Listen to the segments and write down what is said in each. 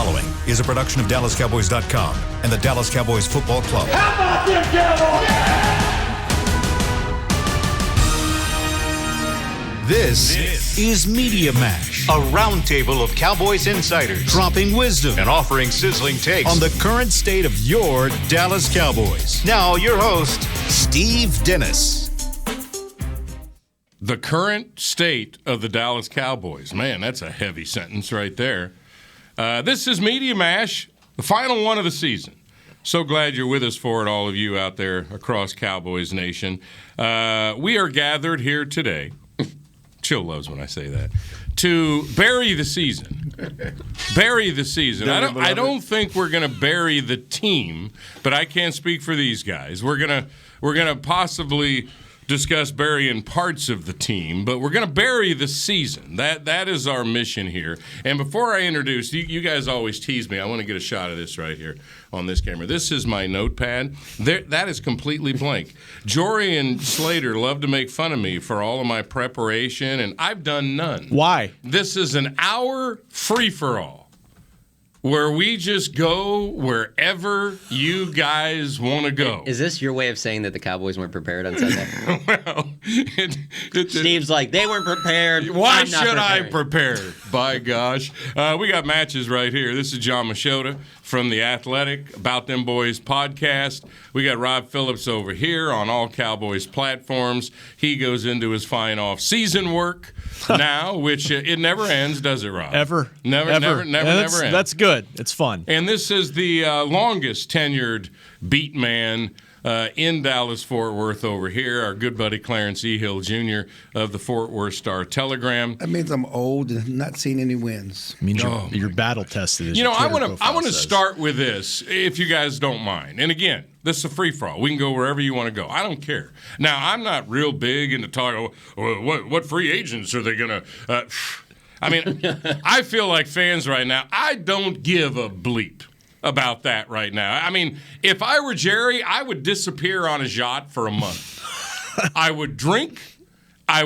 following is a production of DallasCowboys.com and the Dallas Cowboys Football Club. How about them Cowboys? This is Media Mash, A roundtable of Cowboys insiders dropping wisdom and offering sizzling takes on the current state of your Dallas Cowboys. Now, your host, Steve Dennis. The current state of the Dallas Cowboys. Man, that's a heavy sentence right there. This is Media Mash, the final one of the season. So glad you're with us for it, all of you out there across Cowboys Nation. We are gathered here today. Chill loves when I say that. To bury the season. Bury the season. I don't think we're going to bury the team, but I can't speak for these guys. We're gonna possibly discuss burying parts of the team, but we're going to bury the season. That is our mission here. And before I introduce, you guys always tease me. I want to get a shot of this right here on this camera. This is my notepad. That is completely blank. Jory and Slater love to make fun of me for all of my preparation, and I've done none. Why? This is an hour free-for-all, where we just go wherever you guys want to go. Is this your way of saying that the Cowboys weren't prepared on Sunday? Well, Steve's like, they weren't prepared. Why should I prepare? By gosh. We got matches right here. This is John Machota from The Athletic, About Them Boys podcast. We got Rob Phillips over here on all Cowboys platforms. He goes into his fine off-season work now, which it never ends, does it, Rob? Ever. Never ends. That's good. It's fun. And this is the longest tenured beat man in Dallas-Fort Worth over here, our good buddy Clarence Hill Jr. of the Fort Worth Star-Telegram. That means I'm old and not seen any wins. It means you're battle tested. I want to start with this, if you guys don't mind. And again, this is a free-for-all. We can go wherever you want to go. I don't care. Now, I'm not real big into talking, what free agents are they going to I mean, I feel like fans right now, I don't give a bleep about that right now. I mean, if I were Jerry, I would disappear on a yacht for a month. I would drink. I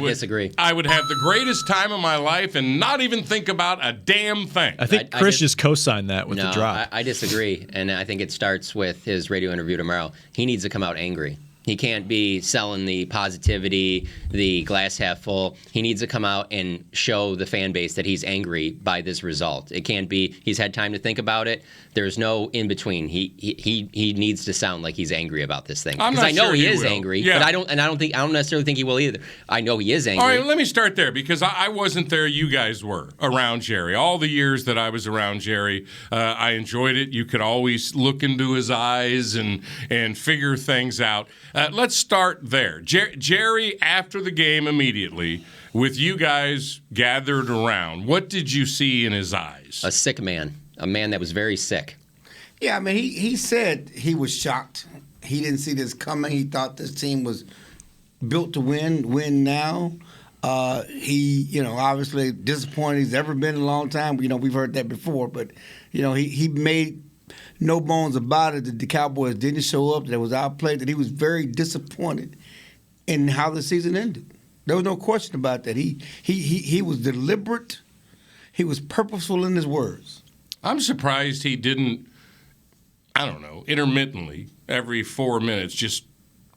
disagree. I would have the greatest time of my life and not even think about a damn thing. I think Chris just co-signed that with the drop. I disagree, and I think it starts with his radio interview tomorrow. He needs to come out angry. He can't be selling the positivity, the glass half full. He needs to come out and show the fan base that he's angry by this result. It can't be he's had time to think about it. There's no in between. He needs to sound like he's angry about this thing. Because I know sure he is will. angry, yeah. but I don't necessarily think he will either. I know he is angry. All right, let me start there because I wasn't there. You guys were around Jerry. All the years that I was around Jerry, I enjoyed it. You could always look into his eyes and figure things out. Let's start there. Jerry, after the game immediately, with you guys gathered around, what did you see in his eyes? A sick man. A man that was very sick. Yeah, I mean, he said he was shocked. He didn't see this coming. He thought this team was built to win now. He, obviously disappointed. He's ever been in a long time. We've heard that before. But, he made no bones about it that the Cowboys didn't show up, that it was outplayed, that he was very disappointed in how the season ended. There was no question about that. He was deliberate. He was purposeful in his words. I'm surprised he didn't, intermittently, every 4 minutes, just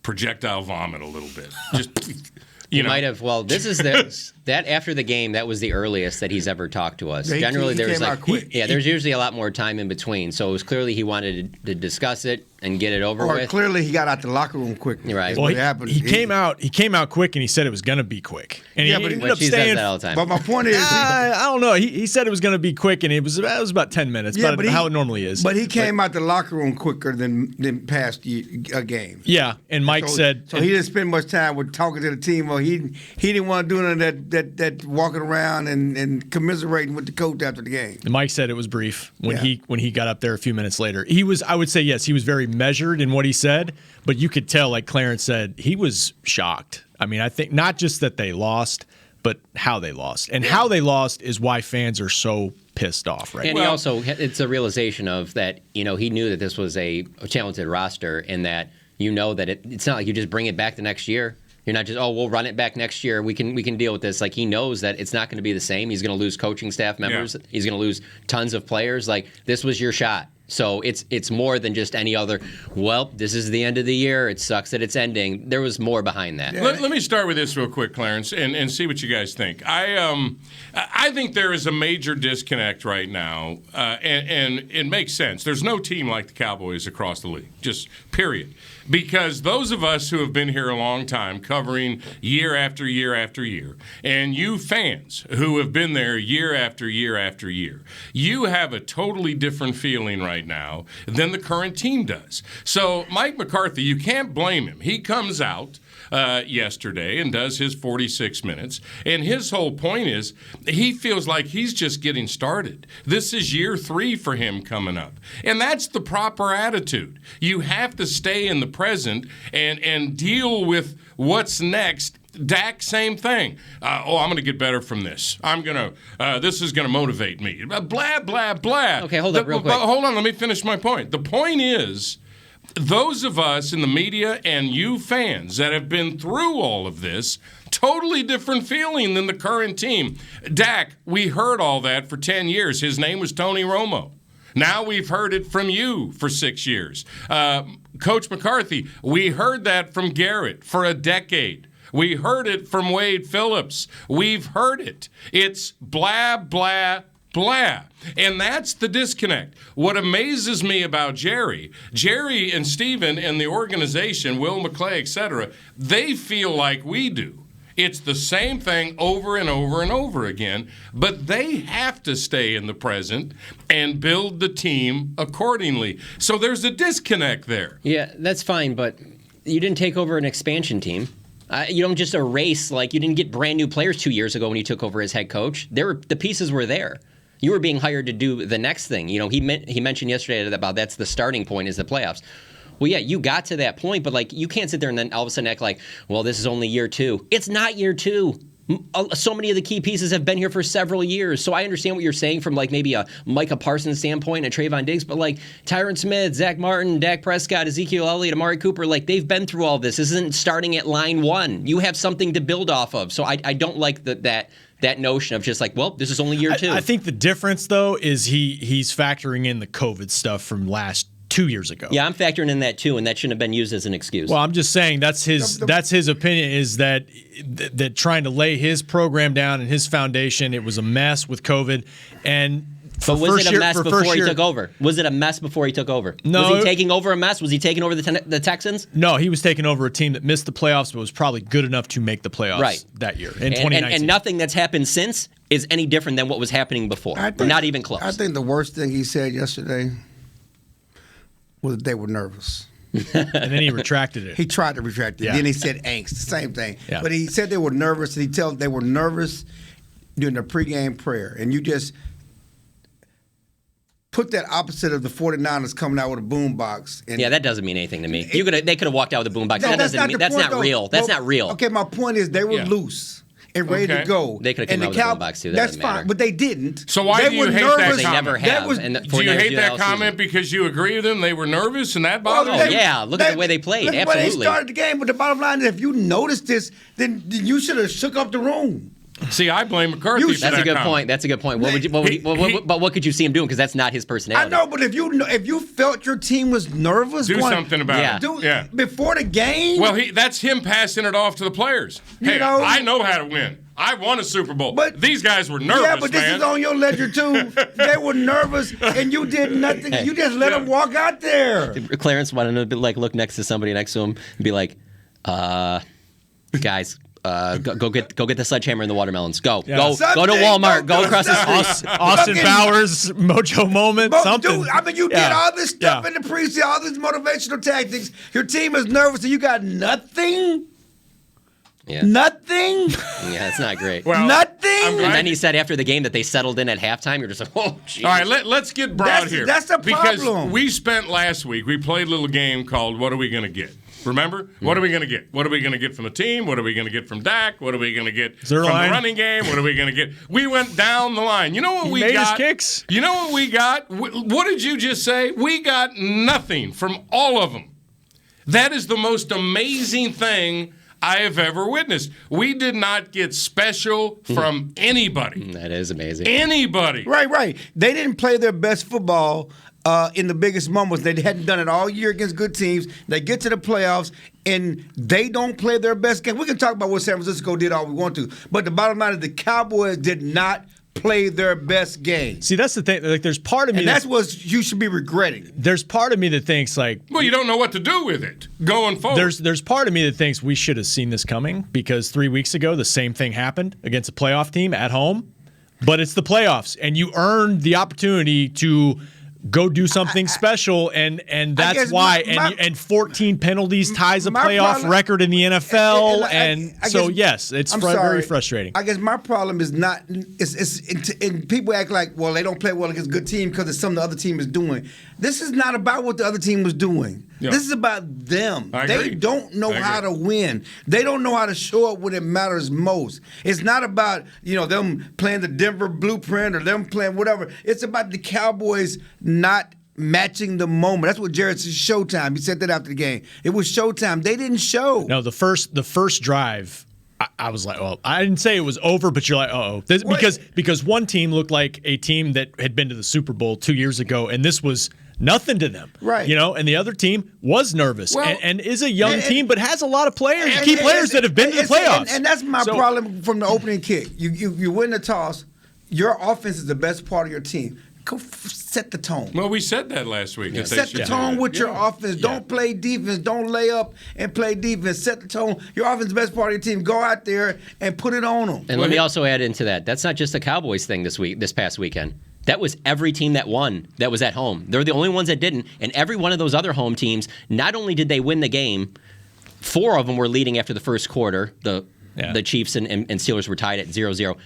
projectile vomit a little bit. Just, He might have. Well, this is that after the game. That was the earliest that he's ever talked to us. Yeah, Generally, he came out quick. There's usually a lot more time in between. So it was clearly he wanted to discuss it and get it over with. Or clearly he got out the locker room quick. Right. Well, what happened. He came out quick, and he said it was going to be quick. And he ended up he says staying. that all the time. But my point is, I don't know. He said it was going to be quick, and it was about 10 minutes. Yeah, but how it normally is. But he came out the locker room quicker than past games. Yeah, and Mike said. So he didn't spend much time with talking to the team, or he didn't want to do none of that walking around and commiserating with the coach after the game. And Mike said it was brief when he got up there a few minutes later. I would say yes, he was very measured in what he said, but you could tell, like Clarence said, he was shocked. I mean, I think not just that they lost, but how they lost. And how they lost is why fans are so pissed off right now. And he also, it's a realization of that, he knew that this was a talented roster and that that it's not like you just bring it back the next year. You're not just, we'll run it back next year. We can deal with this. Like, he knows that it's not going to be the same. He's going to lose coaching staff members. Yeah. He's going to lose tons of players. Like, this was your shot. So it's more than just any other, well, this is the end of the year. It sucks that it's ending. There was more behind that. Yeah. Let me start with this real quick, Clarence, and see what you guys think. I think there is a major disconnect right now, and it makes sense. There's no team like the Cowboys across the league, just period. Because those of us who have been here a long time, covering year after year after year, and you fans who have been there year after year after year, you have a totally different feeling right now than the current team does. So Mike McCarthy, you can't blame him. He comes out yesterday and does his 46 minutes, and his whole point is he feels like he's just getting started. This is year 3 for him coming up, and that's the proper attitude. You have to stay in the present and deal with what's next. Dak, same thing. I'm going to get better from this. This is going to motivate me. Blah, blah, blah. Okay, hold up real quick. Hold on, let me finish my point. The point is, those of us in the media and you fans that have been through all of this, totally different feeling than the current team. Dak, we heard all that for 10 years. His name was Tony Romo. Now we've heard it from you for 6 years. Coach McCarthy, we heard that from Garrett for a decade. We heard it from Wade Phillips. We've heard it. It's blah, blah, blah. And that's the disconnect. What amazes me about Jerry and Steven and the organization, Will McClay, et cetera, they feel like we do. It's the same thing over and over and over again, but they have to stay in the present and build the team accordingly. So there's a disconnect there. Yeah, that's fine, but you didn't take over an expansion team. You don't just erase, like, you didn't get brand new players 2 years ago when you took over as head coach. The pieces were there. You were being hired to do the next thing. You know, he mentioned yesterday about that's the starting point is the playoffs. Well, yeah, you got to that point, but, like, you can't sit there and then all of a sudden act like, well, this is only year 2. It's not year 2. So many of the key pieces have been here for several years. So I understand what you're saying from, like, maybe a Micah Parsons standpoint and Trayvon Diggs, but, like, Tyron Smith, Zach Martin, Dak Prescott, Ezekiel Elliott, Amari Cooper, like, they've been through all this. This isn't starting at line 1. You have something to build off of. So I don't like that notion of just like, well, this is only year 2. I think the difference, though, is he's factoring in the COVID stuff from last 2 years ago. Yeah, I'm factoring in that too, and that shouldn't have been used as an excuse. Well, I'm just saying that's his opinion is that trying to lay his program down and his foundation, it was a mess with COVID. And but was it a mess before he took over? Was it a mess before he took over? No. Was he taking over a mess? Was he taking over the Texans? No, he was taking over a team that missed the playoffs but was probably good enough to make the playoffs that year in 2019. And nothing that's happened since is any different than what was happening before. Not even close. I think the worst thing he said yesterday was they were nervous. And then he retracted it. He tried to retract it. Yeah. Then he said angst, same thing. Yeah. But he said they were nervous, and they were nervous during the pregame prayer. And you just put that opposite of the 49ers coming out with a boombox. Yeah, that doesn't mean anything to me. They could have walked out with a boombox. That's not real. That's not real. Okay, my point is they were loose and ready to go. They could have come out with a boombox too. That's fine, but they didn't. So why do you hate that comment? They never have. Do you hate that comment because you agree with them? They were nervous and that bothered you? Yeah, look at the way they played. Absolutely. They started the game, but the bottom line is if you noticed this, then you should have shook up the room. See, I blame McCarthy for that. That's a good point. That's a good point. But what could you see him doing? Because that's not his personality. I know, but if you felt your team was nervous, do something about it. Before the game. Well, that's him passing it off to the players. Hey, I know how to win. I won a Super Bowl. But these guys were nervous, yeah, but this is on your ledger too. They were nervous, and you did nothing. You just let them walk out there. Clarence wanted to look next to somebody next to him and be like, guys. Go get the sledgehammer and the watermelons. Go to Walmart. Go across the street. Austin Powers mojo moment. Something. Dude, I mean, you did all this stuff in the preseason, all these motivational tactics. Your team is nervous, and you got nothing. Yeah. Nothing. Yeah, it's not great. Well, nothing. And then he said after the game that they settled in at halftime. You're just like, oh, jeez. All right, let's get broad here. That's the problem. Because we spent last week, we played a little game called What Are We Going to Get? Remember? What are we going to get? What are we going to get from the team? What are we going to get from Dak? What are we going to get from the running game? What are we going to get? We went down the line. You know what we got? His kicks. You know what we got? What did you just say? We got nothing from all of them. That is the most amazing thing I have ever witnessed. We did not get special from anybody. That is amazing. Anybody. Right. They didn't play their best football in the biggest moments. They hadn't done it all year against good teams. They get to the playoffs, and they don't play their best game. We can talk about what San Francisco did all we want to, but the bottom line is the Cowboys did not play their best game. See, that's the thing. Like, there's part of me, and that's what you should be regretting. There's part of me that thinks like, well, you don't know what to do with it going forward. There's part of me that thinks we should have seen this coming because 3 weeks ago the same thing happened against a playoff team at home, but it's the playoffs, and you earned the opportunity to go do something special, and that's why. And 14 penalties ties a playoff record in the NFL, yes, it's very frustrating. I guess my problem is not. And people act like, well, they don't play well against a good team because it's something the other team is doing. This is not about what the other team was doing. Yeah. This is about them. They don't know how to win. They don't know how to show up when it matters most. It's not about them playing the Denver blueprint or them playing whatever. It's about the Cowboys not matching the moment. That's what Jared said, showtime. He said that after the game. It was showtime. They didn't show. No, the first drive, I was like, well, I didn't say it was over, but you're like, uh-oh. Because one team looked like a team that had been to the Super Bowl 2 years ago, and this was nothing to them. Right. And the other team was nervous and is a young team, but has a lot of players, key players that have been to the playoffs. And that's my problem from the opening kick. You win the toss. Your offense is the best part of your team. Go set the tone. Well, we said that last week. Yeah. Set the tone with your offense. Don't play defense. Don't lay up and play defense. Set the tone. Your offense is the best part of your team. Go out there and put it on them. And let me also add into that. That's not just the Cowboys thing this past weekend. That was every team that won that was at home. They're the only ones that didn't. And every one of those other home teams, not only did they win the game, 4 of them were leading after the first quarter. The Chiefs and Steelers were tied at 0-0.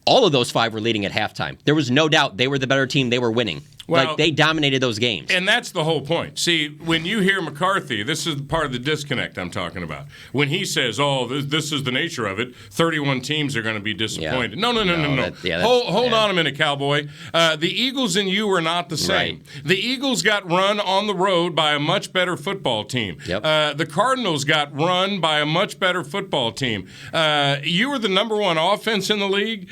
All of those 5 were leading at halftime. There was no doubt they were the better team. They were winning. Well, they dominated those games. And that's the whole point. See, when you hear McCarthy, this is part of the disconnect I'm talking about. When he says, this is the nature of it, 31 teams are going to be disappointed. No. Hold on a minute, Cowboy. The Eagles and you are not the same. Right. The Eagles got run on the road by a much better football team. Yep. The Cardinals got run by a much better football team. You were the number 1 offense in the league,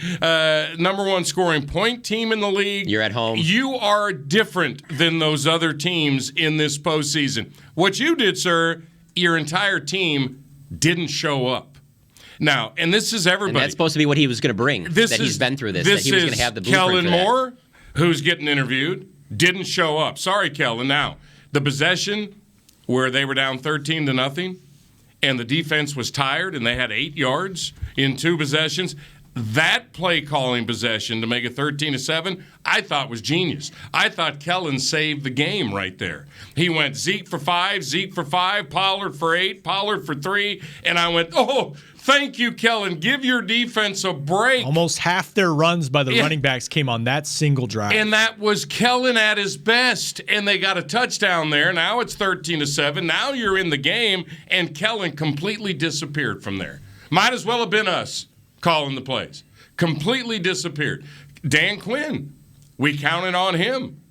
number 1 scoring point team in the league. You're at home. You are different than those other teams in this postseason. What you did, sir, your entire team didn't show up. Now, and this is everybody. And that's supposed to be what he was going to bring. He's been through this. That he was going to have the blueprint Kellen for that. Moore, who's getting interviewed, didn't show up. Sorry, Kellen. Now, the possession where they were down 13-0, and the defense was tired, and they had 8 yards in 2 possessions. That play calling possession to make it 13-7, I thought was genius. I thought Kellen saved the game right there. He went Zeke for 5, Pollard for 8, Pollard for 3, and I went, thank you, Kellen. Give your defense a break. Almost half their runs by the running backs came on that single drive. And that was Kellen at his best, and they got a touchdown there. Now it's 13-7. Now you're in the game, and Kellen completely disappeared from there. Might as well have been us calling the plays. Completely disappeared. Dan Quinn, we counted on him.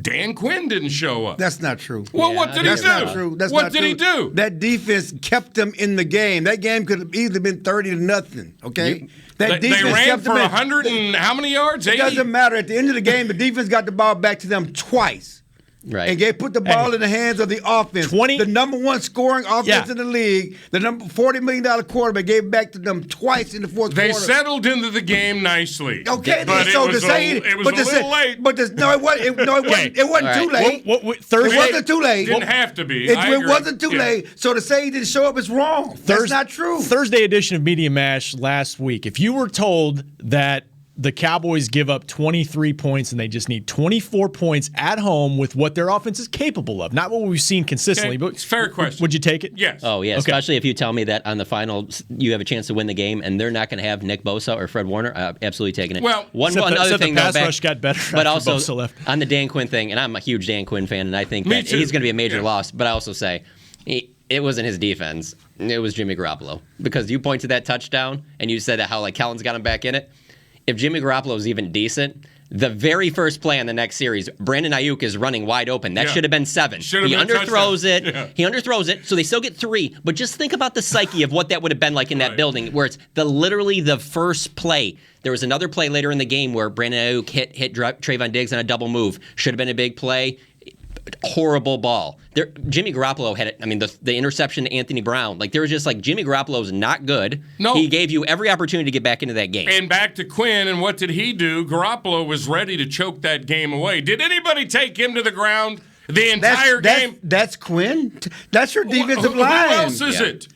Dan Quinn didn't show up. That's not true. Well, what did he do? Not true. What did he do? That defense kept them in the game. That game could have easily been 30-0. Okay, they ran for 100 and how many yards? 80? It doesn't matter. At the end of the game, the defense got the ball back to them twice. Right. And put the ball in the hands of the offense. The number 1 scoring offense in the league, the number $40 million quarterback gave it back to them twice in the fourth quarter. They settled into the game nicely. Okay, but so it was a little late. But it wasn't too late. Thursday, it wasn't too late. Didn't have to be. It wasn't too late. So to say he didn't show up is wrong. That's not true. Thursday edition of Media Mash last week. If you were told that the Cowboys give up 23 points and they just need 24 points at home with what their offense is capable of. Not what we've seen consistently, but it's a fair question. Would you take it? Yes. Oh, yeah, especially if you tell me that on the final you have a chance to win the game and they're not going to have Nick Bosa or Fred Warner. Absolutely taking it. Well, another thing, the pass rush got better, but also Bosa left. On the Dan Quinn thing, and I'm a huge Dan Quinn fan, and I think that he's going to be a major loss. But I also say it wasn't his defense; it was Jimmy Garoppolo, because you point to that touchdown and you said that how Kellen's got him back in it. If Jimmy Garoppolo is even decent, The very first play on the next series, Brandon Ayuk is running wide open. That should have been 7. He underthrows it. Yeah. He underthrows it, so they still get 3. But just think about the psyche of what that would have been like in that building, where it's literally the first play. There was another play later in the game where Brandon Ayuk hit Trayvon Diggs on a double move. Should have been a big play. Horrible ball. Jimmy Garoppolo had it. I mean, the interception to Anthony Brown. Like, there was just Jimmy Garoppolo's not good. No. He gave you every opportunity to get back into that game. And back to Quinn, and what did he do? Garoppolo was ready to choke that game away. Did anybody take him to the ground the entire game? That's Quinn? That's your defensive line. Who else is it?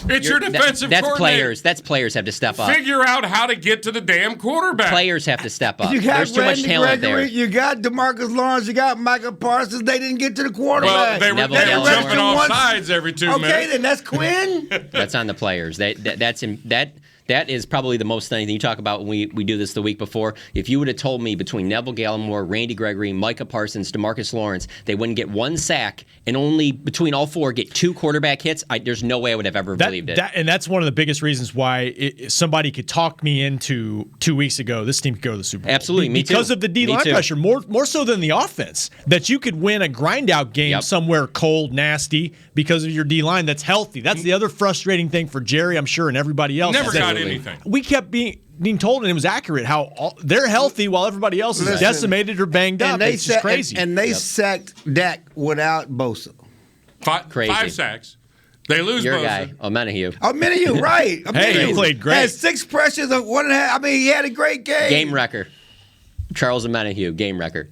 It's your defensive coordinator. That's players have to step up. Figure out how to get to the damn quarterback. Players have to step up. There's too much talent there. You got DeMarcus Lawrence. You got Micah Parsons. They didn't get to the quarterback. Well, they were jumping off sides every 2 minutes. Okay, then that's Quinn. That's on the players. That is probably the most thing that you talk about when we do this the week before. If you would have told me between Neville Gallimore, Randy Gregory, Micah Parsons, DeMarcus Lawrence, they wouldn't get 1 sack and only between all 4 get 2 quarterback hits, there's no way I would have ever believed it. And that's one of the biggest reasons why somebody could talk me into 2 weeks ago, this team could go to the Super Bowl. Absolutely, me too. Because of the D-line pressure, more so than the offense, that you could win a grind-out game somewhere cold, nasty, because of your D-line that's healthy. That's the other frustrating thing for Jerry, I'm sure, and everybody else. Never got anything. We kept being told, and it was accurate, how they're healthy while everybody else is decimated or banged up. It's just crazy. And they sacked Dak without Bosa. 5 sacks. They lose Your Bosa. guy, Omenihu, right. Hey, he played great. Had 6 pressures of 1.5. I mean, he had a great game. Game wrecker. Charles Omenihu, game wrecker.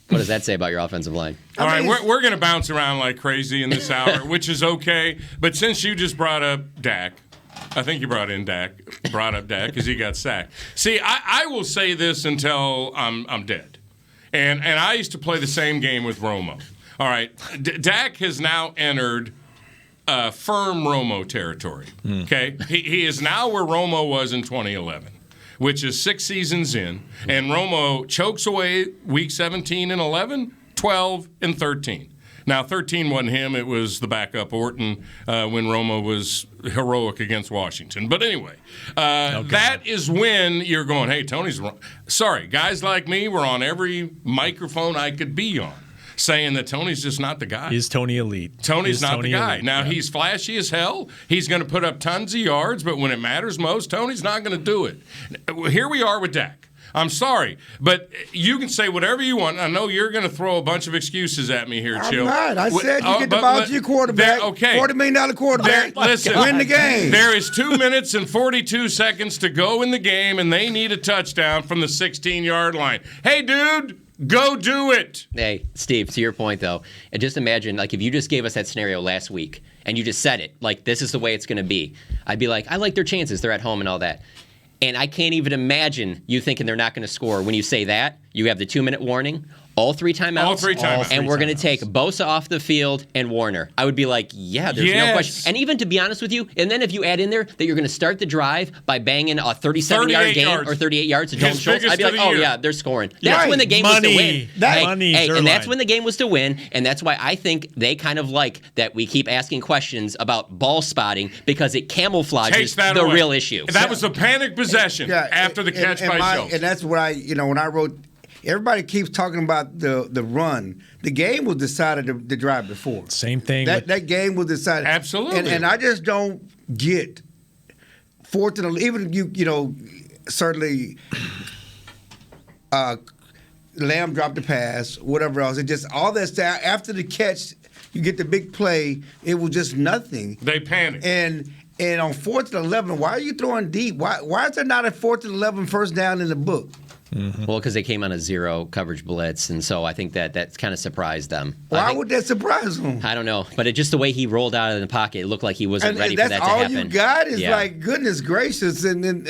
What does that say about your offensive line? All right, we're going to bounce around like crazy in this hour, which is okay. But since you just brought up Dak, I think you brought up Dak because he got sacked. See, I will say this until I'm dead. And I used to play the same game with Romo. All right, Dak has now entered firm Romo territory. Okay, he is now where Romo was in 2011. Which is 6 seasons in, and Romo chokes away week 17 and 11, 12 and 13. Now, 13 wasn't him. It was the backup Orton when Romo was heroic against Washington. But anyway, that is when you're going, hey, Tony's wrong. Sorry, guys like me were on every microphone I could be on, saying that Tony's just not the guy. Is Tony elite? Tony's not the guy. Now, he's flashy as hell. He's going to put up tons of yards, but when it matters most, Tony's not going to do it. Here we are with Dak. I'm sorry, but you can say whatever you want. I know you're going to throw a bunch of excuses at me here, Chill. I'm not. I said you get the ball to your quarterback. Okay. $40 million quarterback. Listen, win the game. There is 2 minutes and 42 seconds to go in the game, and they need a touchdown from the 16-yard line. Hey, dude. Go do it. Hey, Steve, to your point, though, and just imagine, if you just gave us that scenario last week and you just said it, this is the way it's going to be, I'd be like, I like their chances. They're at home and all that. And I can't even imagine you thinking they're not going to score. When you say that, you have the 2-minute warning, all 3 timeouts. All 3 timeouts. And we're going to take Bosa off the field and Warner. I would be like, yeah, there's no question. And even to be honest with you, and then if you add in there that you're going to start the drive by banging a 37-yard game or 38 yards to Dalton Schultz, I'd be like, oh, yeah, they're scoring. That's when the game was to win. And that's when the game was to win. And that's why I think they kind of like that we keep asking questions about ball spotting because it camouflages the real issue. That was a panic possession after the catch by Schultz. And that's what when I wrote. Everybody keeps talking about the run. The game was decided the drive before. Same thing. That game was decided. Absolutely. And I just don't get fourth and even certainly Lamb dropped the pass, whatever else. It just all that stuff after the catch, you get the big play. It was just nothing. They panicked. And on 4th and 11, why are you throwing deep? Why is there not a 4th and 11 first down in the book? Mm-hmm. Well, because they came on a 0 coverage blitz, and so I think that kind of surprised them. Why would that surprise them? I don't know, but just the way he rolled out of the pocket, it looked like he wasn't ready for that to happen. That's all you got is goodness gracious, And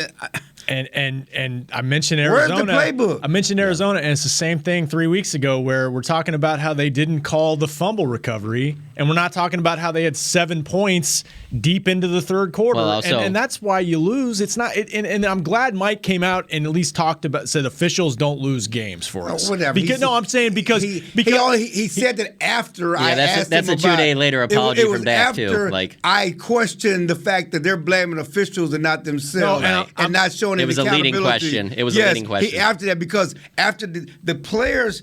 I mentioned Arizona. Where's the playbook? I mentioned Arizona, and it's the same thing 3 weeks ago where we're talking about how they didn't call the fumble recovery, and we're not talking about how they had 7 points deep into the third quarter. Well, and that's why you lose. It's not. And I'm glad Mike came out and at least said officials don't lose games for us. Whatever. Because I'm saying because he said that after I asked that's him a 2 day later apology from Dak too. I questioned the fact that they're blaming officials and not themselves, and not showing on It his was a leading accountability. question. It was a leading question. After that, because after the players'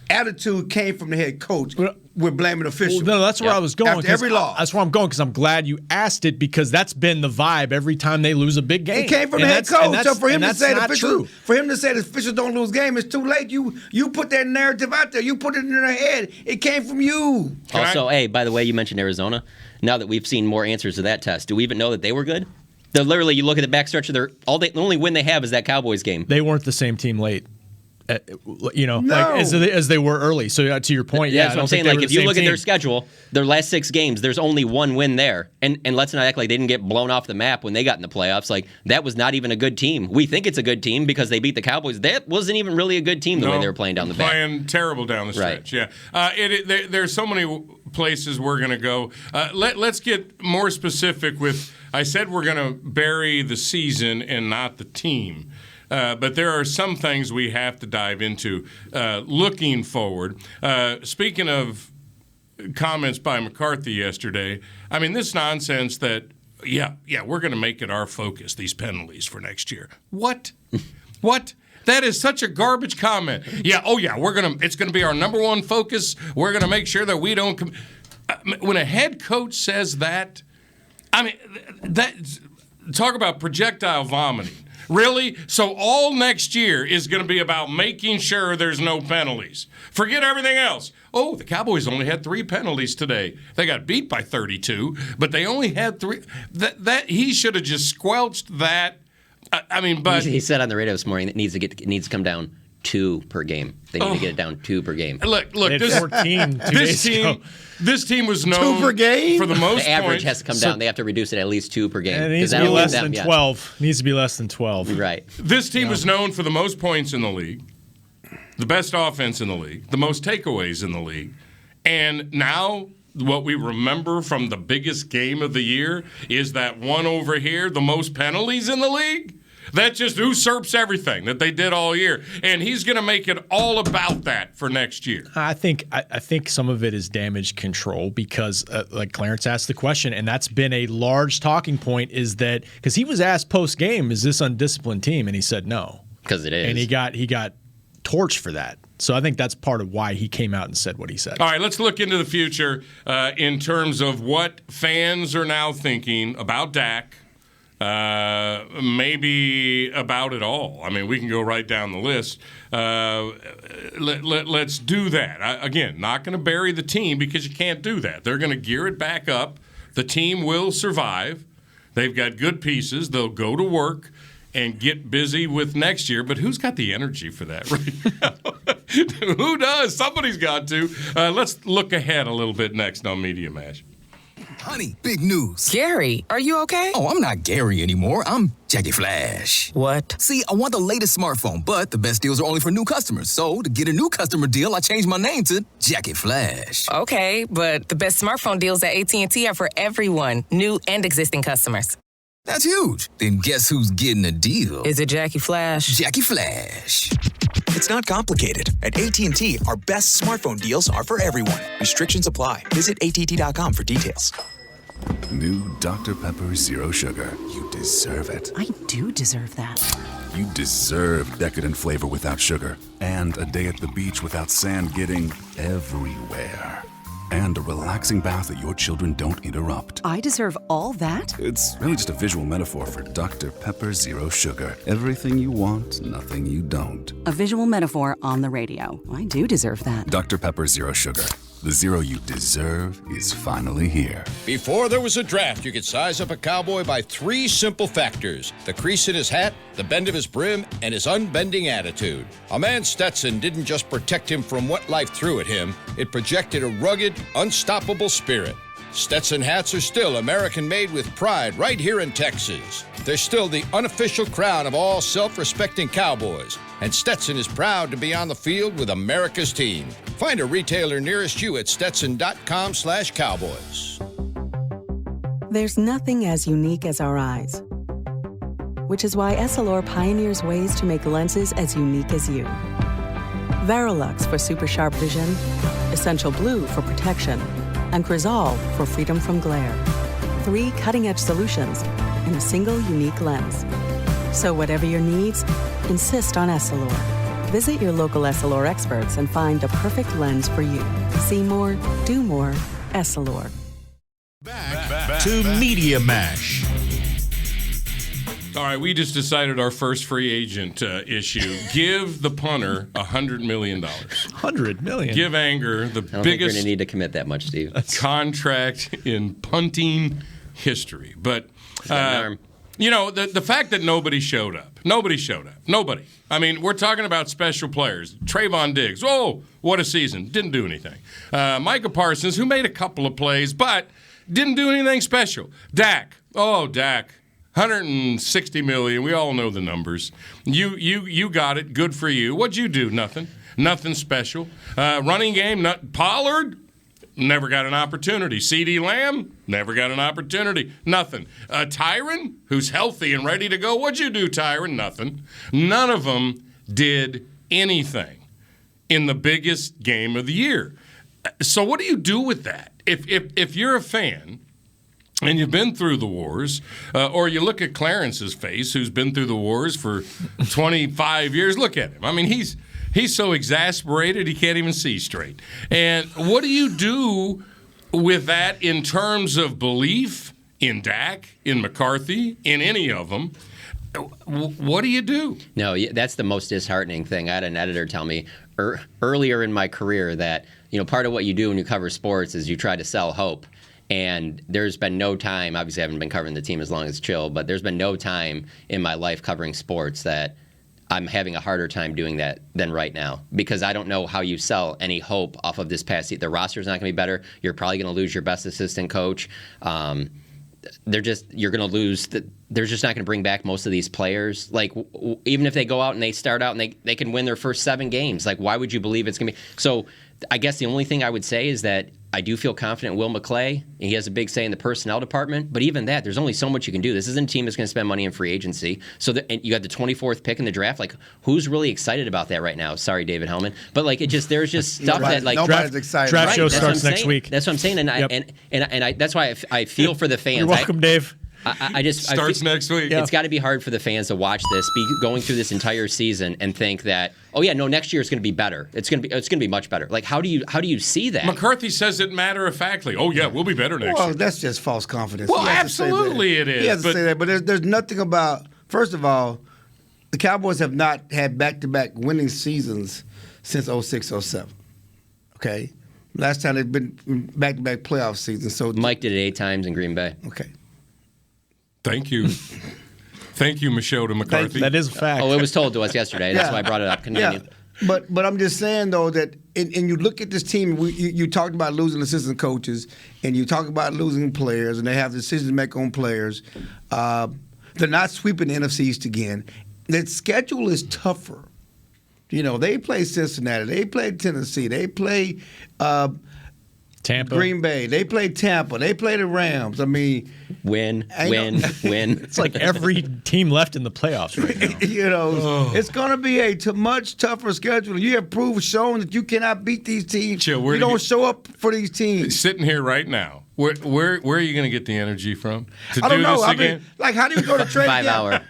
attitude came from the head coach, we're blaming officials. Well, no, that's where I was going. After every loss. That's where I'm going because I'm glad you asked it because that's been the vibe every time they lose a big game. It came from the head coach. So for him to say the officials don't lose game, it's too late. You put that narrative out there. You put it in their head. It came from you. Also, hey, by the way, you mentioned Arizona. Now that we've seen more answers to that test, do we even know that they were good? They're literally, you look at the backstretch of the only win they have is that Cowboys game. They weren't the same team late. No. Like as they were early. So to your point, That's what I'm saying. Like if you look at their schedule, their last 6 games, there's only one win there, and let's not act like they didn't get blown off the map when they got in the playoffs. Like that was not even a good team. We think it's a good team because they beat the Cowboys. That wasn't even really a good team the way they were playing down the back. Playing terrible down the stretch. Right. Yeah. There's so many places we're going to go. Let's get more specific with. I said we're going to bury the season and not the team. But there are some things we have to dive into looking forward. Speaking of comments by McCarthy yesterday, I mean, this nonsense that, we're going to make it our focus, these penalties for next year. What? What? That is such a garbage comment. It's going to be our number one focus. We're going to make sure that we don't. When a head coach says that, I mean, talk about projectile vomiting. Really? So all next year is going to be about making sure there's no penalties. Forget everything else. Oh, the Cowboys only had 3 penalties today. They got beat by 32, but they only had 3. That he should have just squelched that. But he said on the radio this morning that it needs to come down 2 per game. They need to get it down 2 per game. Look, this team was known 2 per game for the most. The average points. has to come down. They have to reduce it at least 2 per game. And it needs to be less than 12. It needs to be less than 12. Right. This team was known for the most points in the league, the best offense in the league, the most takeaways in the league, and now what we remember from the biggest game of the year is that one over here, the most penalties in the league. That just usurps everything that they did all year, and he's going to make it all about that for next year. I think some of it is damage control because, like Clarence asked the question, and that's been a large talking point. Is that because he was asked post game, "Is this undisciplined team?" and he said no, because it is, and he got torched for that. So I think that's part of why he came out and said what he said. All right, let's look into the future in terms of what fans are now thinking about Dak. Maybe about it all. I mean, we can go right down the list. Let's do that. Again, not going to bury the team because you can't do that. They're going to gear it back up. The team will survive. They've got good pieces. They'll go to work and get busy with next year. But who's got the energy for that right now? Who does? Somebody's got to. Let's look ahead a little bit next on Media Mash. Honey, big news. Gary, are you okay? Oh, I'm not Gary anymore. I'm Jackie Flash. What? See, I want the latest smartphone, but the best deals are only for new customers. So, to get a new customer deal, I changed my name to Jackie Flash. Okay, but the best smartphone deals at AT&T are for everyone, new and existing customers. That's huge. Then guess who's getting a deal? Is it Jackie Flash? Jackie Flash. It's not complicated. At AT&T, our best smartphone deals are for everyone. Restrictions apply. Visit att.com for details. New Dr. Pepper Zero Sugar. You deserve it. I do deserve that. You deserve decadent flavor without sugar. And a day at the beach without sand getting everywhere. And a relaxing bath that your children don't interrupt. I deserve all that? It's really just a visual metaphor for Dr. Pepper Zero Sugar. Everything you want, nothing you don't. A visual metaphor on the radio. I do deserve that. Dr. Pepper Zero Sugar. The zero you deserve is finally here. Before there was a draft, you could size up a cowboy by 3 simple factors: the crease in his hat, the bend of his brim, and his unbending attitude. A man Stetson didn't just protect him from what life threw at him, it projected a rugged, unstoppable spirit. Stetson hats are still American-made with pride right here in Texas. They're still the unofficial crown of all self-respecting cowboys, and Stetson is proud to be on the field with America's team. Find a retailer nearest you at stetson.com/cowboys. There's nothing as unique as our eyes, which is why Essilor pioneers ways to make lenses as unique as you. Verilux for super sharp vision, Essential Blue for protection, and Crizal for freedom from glare. 3 cutting-edge solutions in a single unique lens. So whatever your needs, insist on Essilor. Visit your local Essilor experts and find the perfect lens for you. See more, do more, Essilor. Back to Media Mash. All right, we just decided our first free agent issue. Give the punter $100 million. $100 million? Give Anger the I don't think you're biggest going to need to commit that much, Steve. contract in punting history. But, the fact that nobody showed up. Nobody. I mean, we're talking about special players. Trayvon Diggs. Oh, what a season. Didn't do anything. Micah Parsons, who made a couple of plays, but didn't do anything special. Dak. Oh, Dak. $160 million. We all know the numbers. You got it. Good for you. What'd you do? Nothing special. Running game. Pollard. Never got an opportunity. CeeDee Lamb, never got an opportunity. Nothing. Tyron, who's healthy and ready to go. What'd you do, Tyron? Nothing. None of them did anything in the biggest game of the year. So what do you do with that? If you're a fan and you've been through the wars, or you look at Clarence's face, who's been through the wars for 25 years, look at him. I mean, he's so exasperated he can't even see straight. And what do you do with that in terms of belief in Dak, in McCarthy, in any of them? What do you do? No, that's the most disheartening thing. I had an editor tell me earlier in my career that part of what you do when you cover sports is you try to sell hope. And there's been no time, obviously I haven't been covering the team as long as Chill, but there's been no time in my life covering sports that I'm having a harder time doing that than right now, because I don't know how you sell any hope off of this past season. The roster's not going to be better. You're probably going to lose your best assistant coach. You're going to lose. They're just not going to bring back most of these players. Like, even if they go out and they start out and they can win their first 7 games, like, why would you believe it's going to be? So I guess the only thing I would say is that I do feel confident in Will McClay. He has a big say in the personnel department. But even that, there's only so much you can do. This isn't a team that's going to spend money in free agency. So and you got the 24th pick in the draft. Like, who's really excited about that right now? Sorry, David Hellman. But like, there's just stuff that like nobody's excited. Draft show starts next week. That's what I'm saying. And that's why I feel for the fans. You're welcome, Dave. I just starts next week. It's got to be hard for the fans to watch this, be going through this entire season, and think that, oh yeah, no, next year is going to be better. It's going to be much better. Like, how do you see that? McCarthy says it matter of factly. Oh yeah, we'll be better next year. Well, that's just false confidence. Well, absolutely it is. He has to say that, but there's nothing about. First of all, the Cowboys have not had back-to-back winning seasons since 06-07. Okay, last time they've been back-to-back playoff seasons. So Mike did it 8 times in Green Bay. Okay. Thank you. Thank you, Machota McCarthy. That is a fact. Oh, it was told to us yesterday. That's why I brought it up. Continue. Yeah. But I'm just saying, though, that and you look at this team, you talked about losing assistant coaches, and you talk about losing players, and they have decisions to make on players. They're not sweeping the NFC East again. The schedule is tougher. They play Cincinnati. They play Tennessee. They play Tampa. Green Bay. They play Tampa. They play the Rams. I mean, win. It's like every team left in the playoffs right now. It's going to be a much tougher schedule. You have shown that you cannot beat these teams. Chill, you don't show up for these teams. Sitting here right now, where are you going to get the energy from to I don't do know. this I again? mean, like, how do you go to training 5 camp? hour.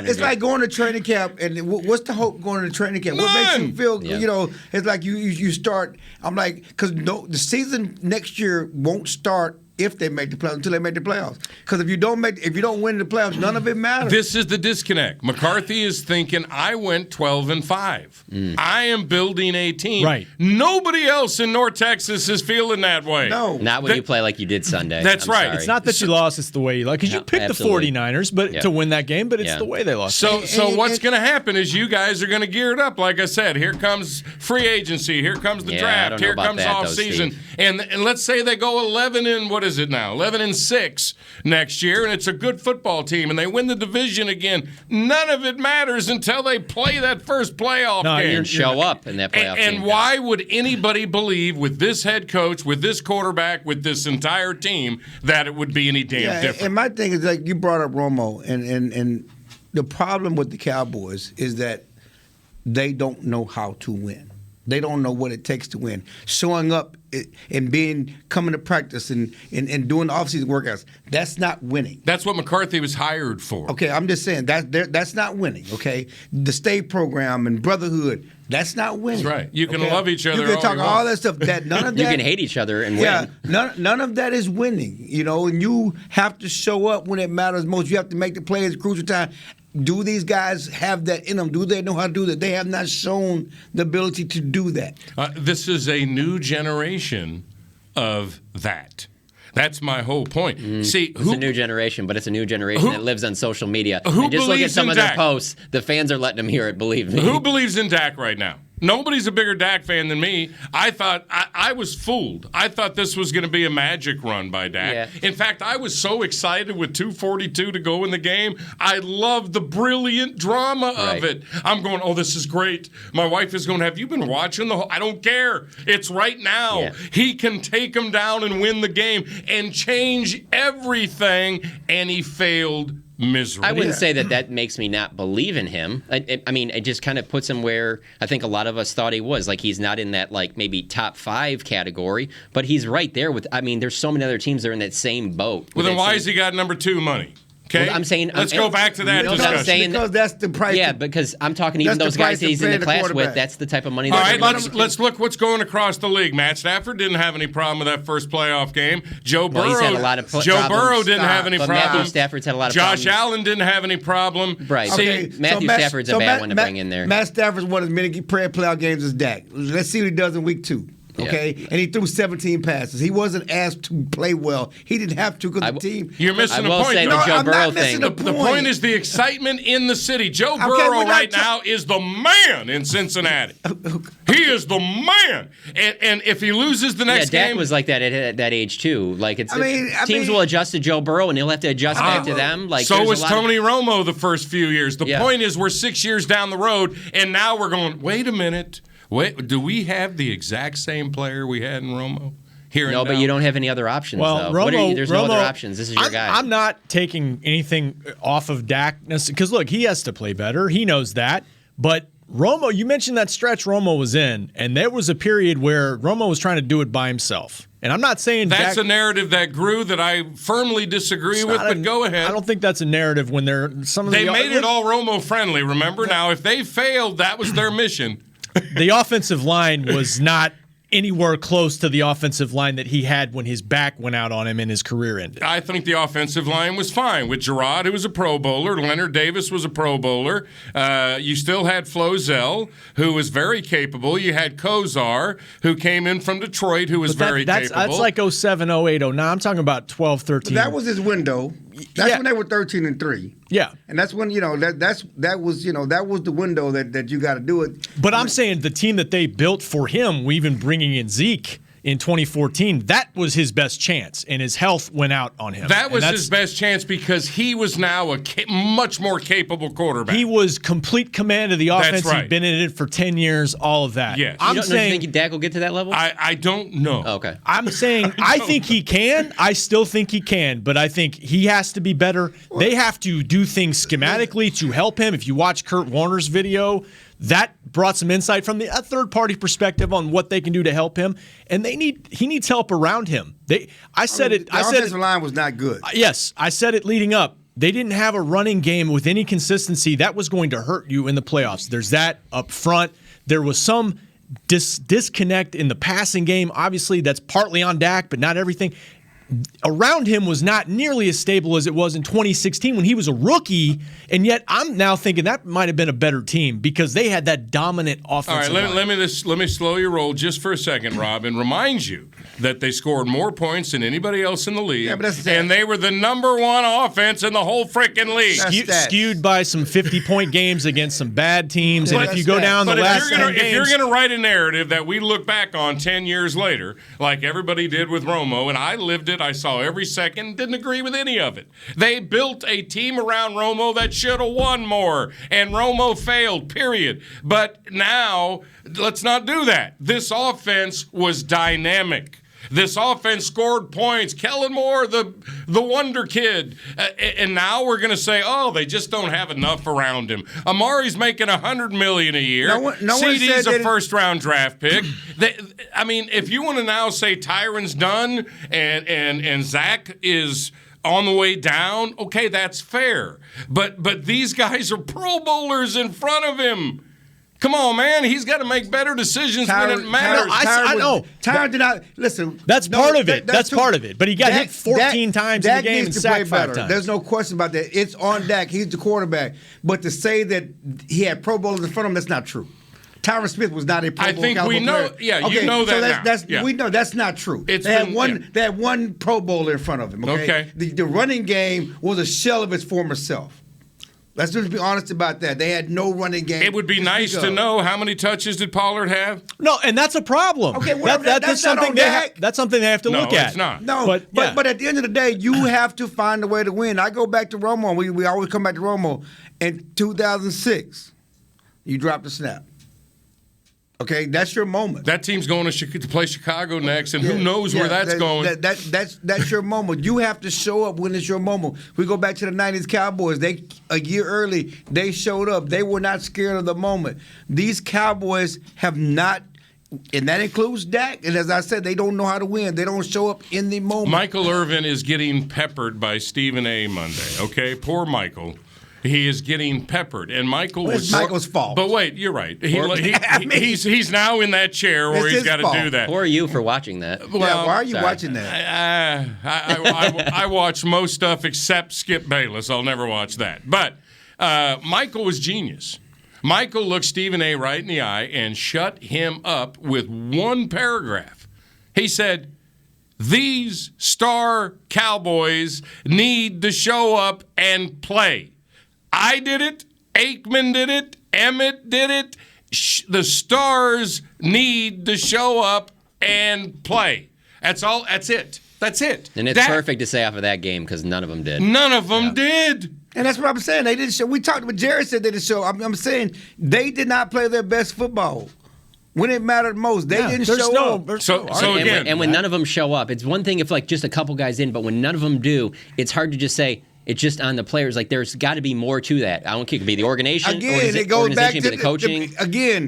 It's like going to training camp, and what's the hope going to training camp? What makes you feel? Yeah. It's like you start. I'm like, because the season next year won't start if they make the playoffs until they make the playoffs. Because if you don't win the playoffs, none of it matters. This is the disconnect. McCarthy is thinking, I went 12-5. I am building a team. Right. Nobody else in North Texas is feeling that way. No. Not when you play like you did Sunday. That's I'm right. sorry. It's not that you lost, it's the way you like. Because you picked absolutely. the 49ers to win that game, but it's the way they lost. So what's going to happen is you guys are going to gear it up. Like I said, here comes free agency. Here comes the draft. Here comes offseason. And let's say they go 11 and what is it now? 11-6 next year, and it's a good football team, and they win the division again. None of it matters until they play that first playoff game. And show up in that playoff game. And why would anybody believe with this head coach, with this quarterback, with this entire team, that it would be any damn different? And my thing is, like, you brought up Romo, and the problem with the Cowboys is that they don't know how to win. They don't know what it takes to win. Showing up and coming to practice and doing the offseason workouts, that's not winning. That's what McCarthy was hired for. Okay, I'm just saying that's not winning. Okay, the state program and brotherhood, that's not winning. That's right. You can love each other. You can talk all that stuff. That none of that. You can hate each other and win. Yeah, none of that is winning. And you have to show up when it matters most. You have to make the plays at crucial time. Do these guys have that in them? Do they know how to do that? They have not shown the ability to do that. This is a new generation of that. That's my whole point. See, it's a new generation, but it's a new generation that lives on social media. Who and just look at some of their Dak? posts. The fans are letting them hear it, believe me. Who believes in Dak right now? Nobody's a bigger Dak fan than me. I thought I was fooled. I thought this was going to be a magic run by Dak. Yeah. In fact, I was so excited with 2:42 to go in the game. I loved the brilliant drama of it. I'm going, oh, this is great. My wife is going, have you been watching the whole? I don't care. It's right now. Yeah. He can take them down and win the game and change everything, and he failed miserably. I wouldn't say that makes me not believe in him. I mean, it just kind of puts him where I think a lot of us thought he was. Like, he's not in that, like, maybe top 5 category, but he's right there with, I mean, there's so many other teams that are in that same boat. Well, then why has he got number 2 money? Okay, well, I'm saying let's go back to that discussion. I'm saying, because that's the price. Yeah, because I'm talking even those guys that he's in the class with. That's the type of money. All right, let's look what's going across the league. Matt Stafford didn't have any problem with that first playoff game. Joe Burrow, he's had a lot of Burrow didn't have any problem. Matthew Stafford's had a lot of problems. Josh Allen didn't have any problem. Right. Okay, Matthew Stafford's a bad one to bring in there. Matt Stafford's won as many playoff games as Dak. Let's see what he does in week 2. Okay, and he threw 17 passes. He wasn't asked to play well. He didn't have to because the team. You're missing the point. Say the Joe Burrow thing. The point is the excitement in the city. Joe Burrow right now is the man in Cincinnati. He is the man. And if he loses the next game, Dak was like that at that age too. Like teams mean, will adjust to Joe Burrow, and he'll have to adjust back to them. Like so was Tony Romo the first few years. The Yeah. point is we're 6 years down the road, and now we're going. Wait a minute. Wait, do we have the exact same player we had in Romo? No, but you don't have any other options. Well, though. Romo, there's no other options. This is your guy. I'm not taking anything off of Dak because look, he has to play better. He knows that. But Romo, you mentioned that stretch Romo was in, and there was a period where Romo was trying to do it by himself. And I'm not saying that's Dak, a narrative that grew that I firmly disagree with, but go ahead. I don't think that's a narrative when they're some of they the made it all Romo friendly. Remember now, if they failed, that was their mission. The offensive line was not anywhere close to the offensive line that he had when his back went out on him and his career ended. I think the offensive line was fine with Gerard, who was a Pro Bowler. Leonard Davis was a Pro Bowler. You still had Flozell, who was very capable. You had Kozar, who came in from Detroit, who was very capable. That's like 07, 08, 09. I'm talking about 12, 13. That was his window. That's when they were 13-3. Yeah, and that's when that was the window that you got to do it. But I'm saying the team that they built for him, even bringing in Zeke in 2014, that was his best chance, and his health went out on him. That was his best chance because he was now a much more capable quarterback. He was complete command of the offense. That's right. He'd been in it for 10 years, all of that. Yes. Do you think Dak will get to that level? I don't know. Oh, okay. I'm saying I think he can. I still think he can, but I think he has to be better. They have to do things schematically to help him. If you watch Kurt Warner's video, that brought some insight from a third-party perspective on what they can do to help him, and he needs help around him. The offensive line was not good. Yes, I said it leading up. They didn't have a running game with any consistency. That was going to hurt you in the playoffs. There's that up front. There was some disconnect in the passing game. Obviously, that's partly on Dak, but not everything. Around him was not nearly as stable as it was in 2016 when he was a rookie, and yet I'm now thinking that might have been a better team because they had that dominant offensive line. All right, let me slow your roll just for a second, Rob, and remind you that they scored more points than anybody else in the league, and they were the number 1 offense in the whole freaking league. Skewed by some 50-point games against some bad teams, and if you go down the last 10 games... If you're going to write a narrative that we look back on 10 years later, like everybody did with Romo, and I lived it, I saw every second, didn't agree with any of it. They built a team around Romo that should have won more, and Romo failed, period. But now, let's not do that. This offense was dynamic. This offense scored points. Kellen Moore, the wonder kid. And now we're going to say, oh, they just don't have enough around him. Amari's making $100 million a year. CD's a first-round draft pick. If you want to now say Tyron's done and Zach is on the way down, okay, that's fair. But these guys are Pro Bowlers in front of him. Come on, man. He's got to make better decisions when it matters. I know. Tyron did not listen. That's part of it. That's part of it. But he got hit 14 times in the game and sacked 5 times. There's no question about that. It's on Dak. He's the quarterback. But to say that he had Pro Bowlers in front of him, that's not true. Tyron Smith was not a Pro Bowl caliber player. Know. Yeah, okay, you know that now. We know that's not true. They had one Pro Bowler in front of him. Okay. The running game was a shell of its former self. Let's just be honest about that. They had no running game. It would be nice to know how many touches did Pollard have. No, and that's a problem. Okay, that's something that's something they have to look at. No, it's not. No, but at the end of the day, you have to find a way to win. I go back to Romo. We always come back to Romo. In 2006, you dropped the snap. Okay, that's your moment. That team's going to play Chicago next, and who knows where that's going. That's your moment. You have to show up when it's your moment. We go back to the 90s Cowboys. A year early, they showed up. They were not scared of the moment. These Cowboys have not, and that includes Dak. And as I said, they don't know how to win. They don't show up in the moment. Michael Irvin is getting peppered by Stephen A. Monday, okay? Poor Michael. He is getting peppered, and it's Michael's fault. But wait, you're right. He's now in that chair where he's got to do that. Who are you for watching that? Well, why are you watching that? I watch most stuff except Skip Bayless. I'll never watch that. But Michael was genius. Michael looked Stephen A. right in the eye and shut him up with one paragraph. He said, "These star Cowboys need to show up and play." I did it. Aikman did it. Emmett did it. The stars need to show up and play. That's all. That's it. That's it. And it's perfect to say after that game because none of them did. None of them did. And that's what I'm saying. They didn't show. We talked with Jared said they didn't show. I'm saying they did not play their best football. When it mattered most, they didn't show up. So again, and when none of them show up, it's one thing if like just a couple guys in, but when none of them do, it's hard to just say, it's just on the players. Like, there's got to be more to that. I don't care. It could be the organization. Again, it goes back to the coaching.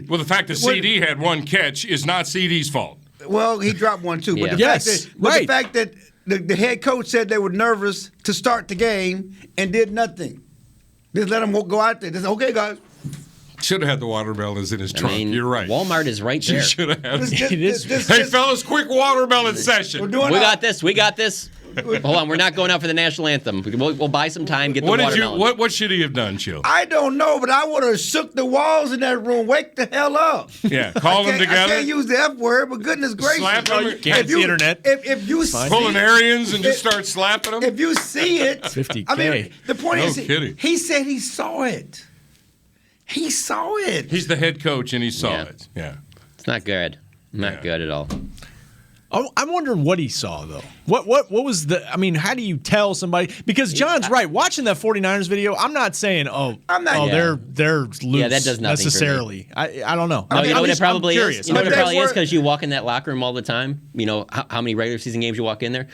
Well, the fact that CD had one catch is not CD's fault. Well, he dropped one, too. But the fact that the head coach said they were nervous to start the game and did nothing. Just let them go out there. Just, okay, guys. Should have had the watermelons in his trunk. You're right. Walmart is right there. Should have had. Hey, fellas, quick watermelon session. We got this. Hold on, we're not going out for the national anthem. We'll buy some time, get the watermelon. What should he have done, Chill? I don't know, but I would have shook the walls in that room. Wake the hell up. Yeah, call them together. I can't use the F word, but goodness gracious. Slap them. Can't the internet. If you pulling Aryans and just start slapping them? If you see it. 50K. I mean, the point is, kidding. He said he saw it. He saw it. He's the head coach, and he saw it. Yeah. It's not good. Not good at all. I'm wondering what he saw, though. What was the – I mean, how do you tell somebody – because John's right. Watching that 49ers video, I'm not saying, they're loose that does nothing necessarily. I don't know. No, you know what it probably is? You know what it probably is? Because because you walk in that locker room all the time. You know how many regular season games you walk in there?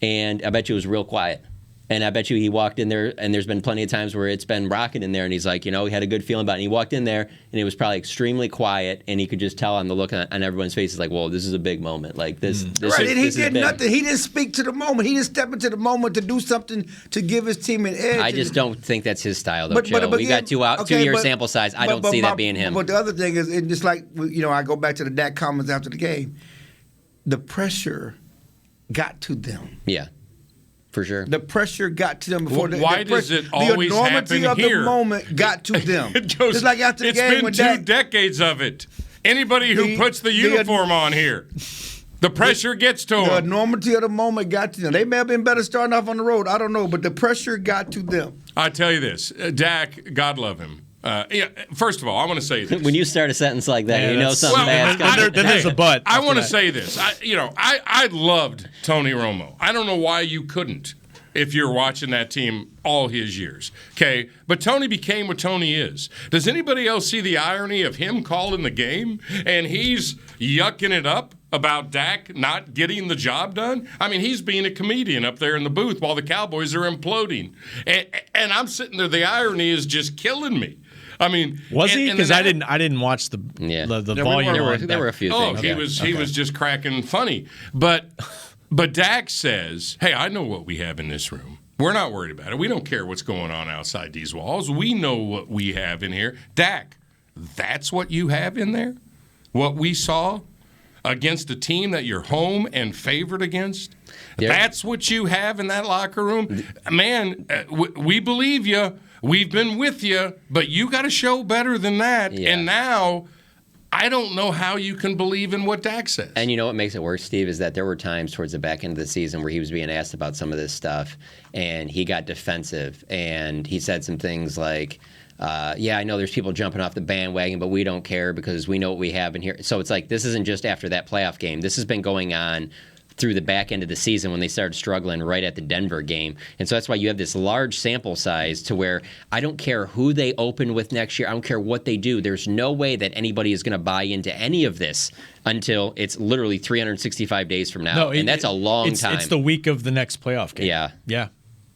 And I bet you it was real quiet. And I bet you he walked in there, and there's been plenty of times where it's been rocking in there, and he's like, he had a good feeling about it. And he walked in there, and it was probably extremely quiet, and he could just tell on the look on everyone's faces, like, whoa, this is a big moment. Like, this right, is, and he this did is nothing. He didn't speak to the moment. He didn't step into the moment to do something to give his team an edge. I just don't think that's his style, though, Joe. We got 2-year sample size. I don't see that being him. But the other thing is, and just like, I go back to the Dak comments after the game, the pressure got to them. Yeah. For sure. The pressure got to them before. Why does it always happen here? The enormity of the moment got to them. Just like after the game. It's been 2 decades of it. Anybody who puts the uniform on here, the pressure gets to them. The enormity of the moment got to them. They may have been better starting off on the road. I don't know, but the pressure got to them. I tell you this, Dak, God love him. First of all, I want to say this. When you start a sentence like that, something bad's coming. Then there's a but. I want to say this. I loved Tony Romo. I don't know why you couldn't if you're watching that team all his years. Okay? But Tony became what Tony is. Does anybody else see the irony of him calling the game and he's yucking it up? about Dak not getting the job done? I mean, he's being a comedian up there in the booth while the Cowboys are imploding. And I'm sitting there, the irony is just killing me. I mean, was he? Because I didn't watch the volume. There were a few things. He was just cracking funny. But Dak says, "Hey, I know what we have in this room. We're not worried about it. We don't care what's going on outside these walls. We know what we have in here." Dak, that's what you have in there? What we saw against a team that you're home and favored against? Yeah. That's what you have in that locker room? Man, we believe you. We've been with you, but you got to show better than that. Yeah. And now I don't know how you can believe in what Dak says. And you know what makes it worse, Steve, is that there were times towards the back end of the season where he was being asked about some of this stuff, and he got defensive, and he said some things like, yeah, I know there's people jumping off the bandwagon, but we don't care because we know what we have in here. So it's like this isn't just after that playoff game. This has been going on through the back end of the season when they started struggling right at the Denver game. And so that's why you have this large sample size to where I don't care who they open with next year. I don't care what they do. There's no way that anybody is going to buy into any of this until it's literally 365 days from now. And that's a long time. It's the week of the next playoff game. Yeah. Yeah.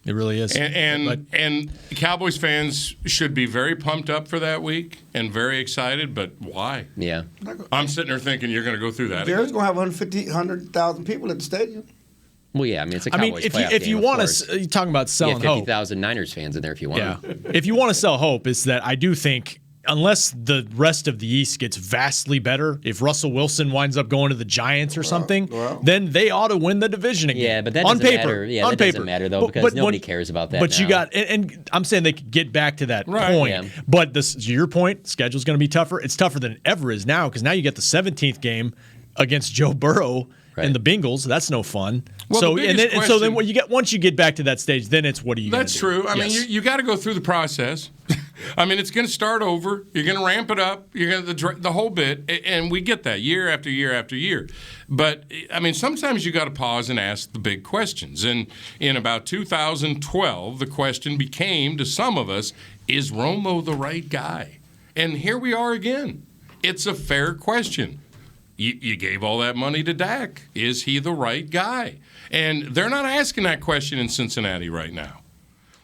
It really is. And Cowboys fans should be very pumped up for that week and very excited, but why? Yeah. I'm sitting there thinking you're going to go through that. There's going to have 100,000 people at the stadium. Well, yeah, I mean, it's a Cowboys playoff if you want to, you're talking about selling hope. 50,000 Niners fans in there if you want. Yeah. If you want to sell hope, is that I do think unless the rest of the East gets vastly better, if Russell Wilson winds up going to the Giants or something, then they ought to win the division again. Yeah, but that on doesn't paper. matter. Yeah, on that paper. doesn't matter, though, because nobody cares about that But now. you got, and I'm saying they could get back to that point. Yeah. But to your point, schedule's going to be tougher. It's tougher than it ever is now because now you get the 17th game against Joe Burrow and the Bengals. That's no fun. Well, so then what you get once you get back to that stage, then it's what are you going to do? That's true. I mean, you got to go through the process. I mean, it's going to start over. You're going to ramp it up. You're going to the whole bit, and we get that year after year after year. But I mean, sometimes you got to pause and ask the big questions. And in about 2012, the question became to some of us: is Romo the right guy? And here we are again. It's a fair question. You gave all that money to Dak. Is he the right guy? And they're not asking that question in Cincinnati right now.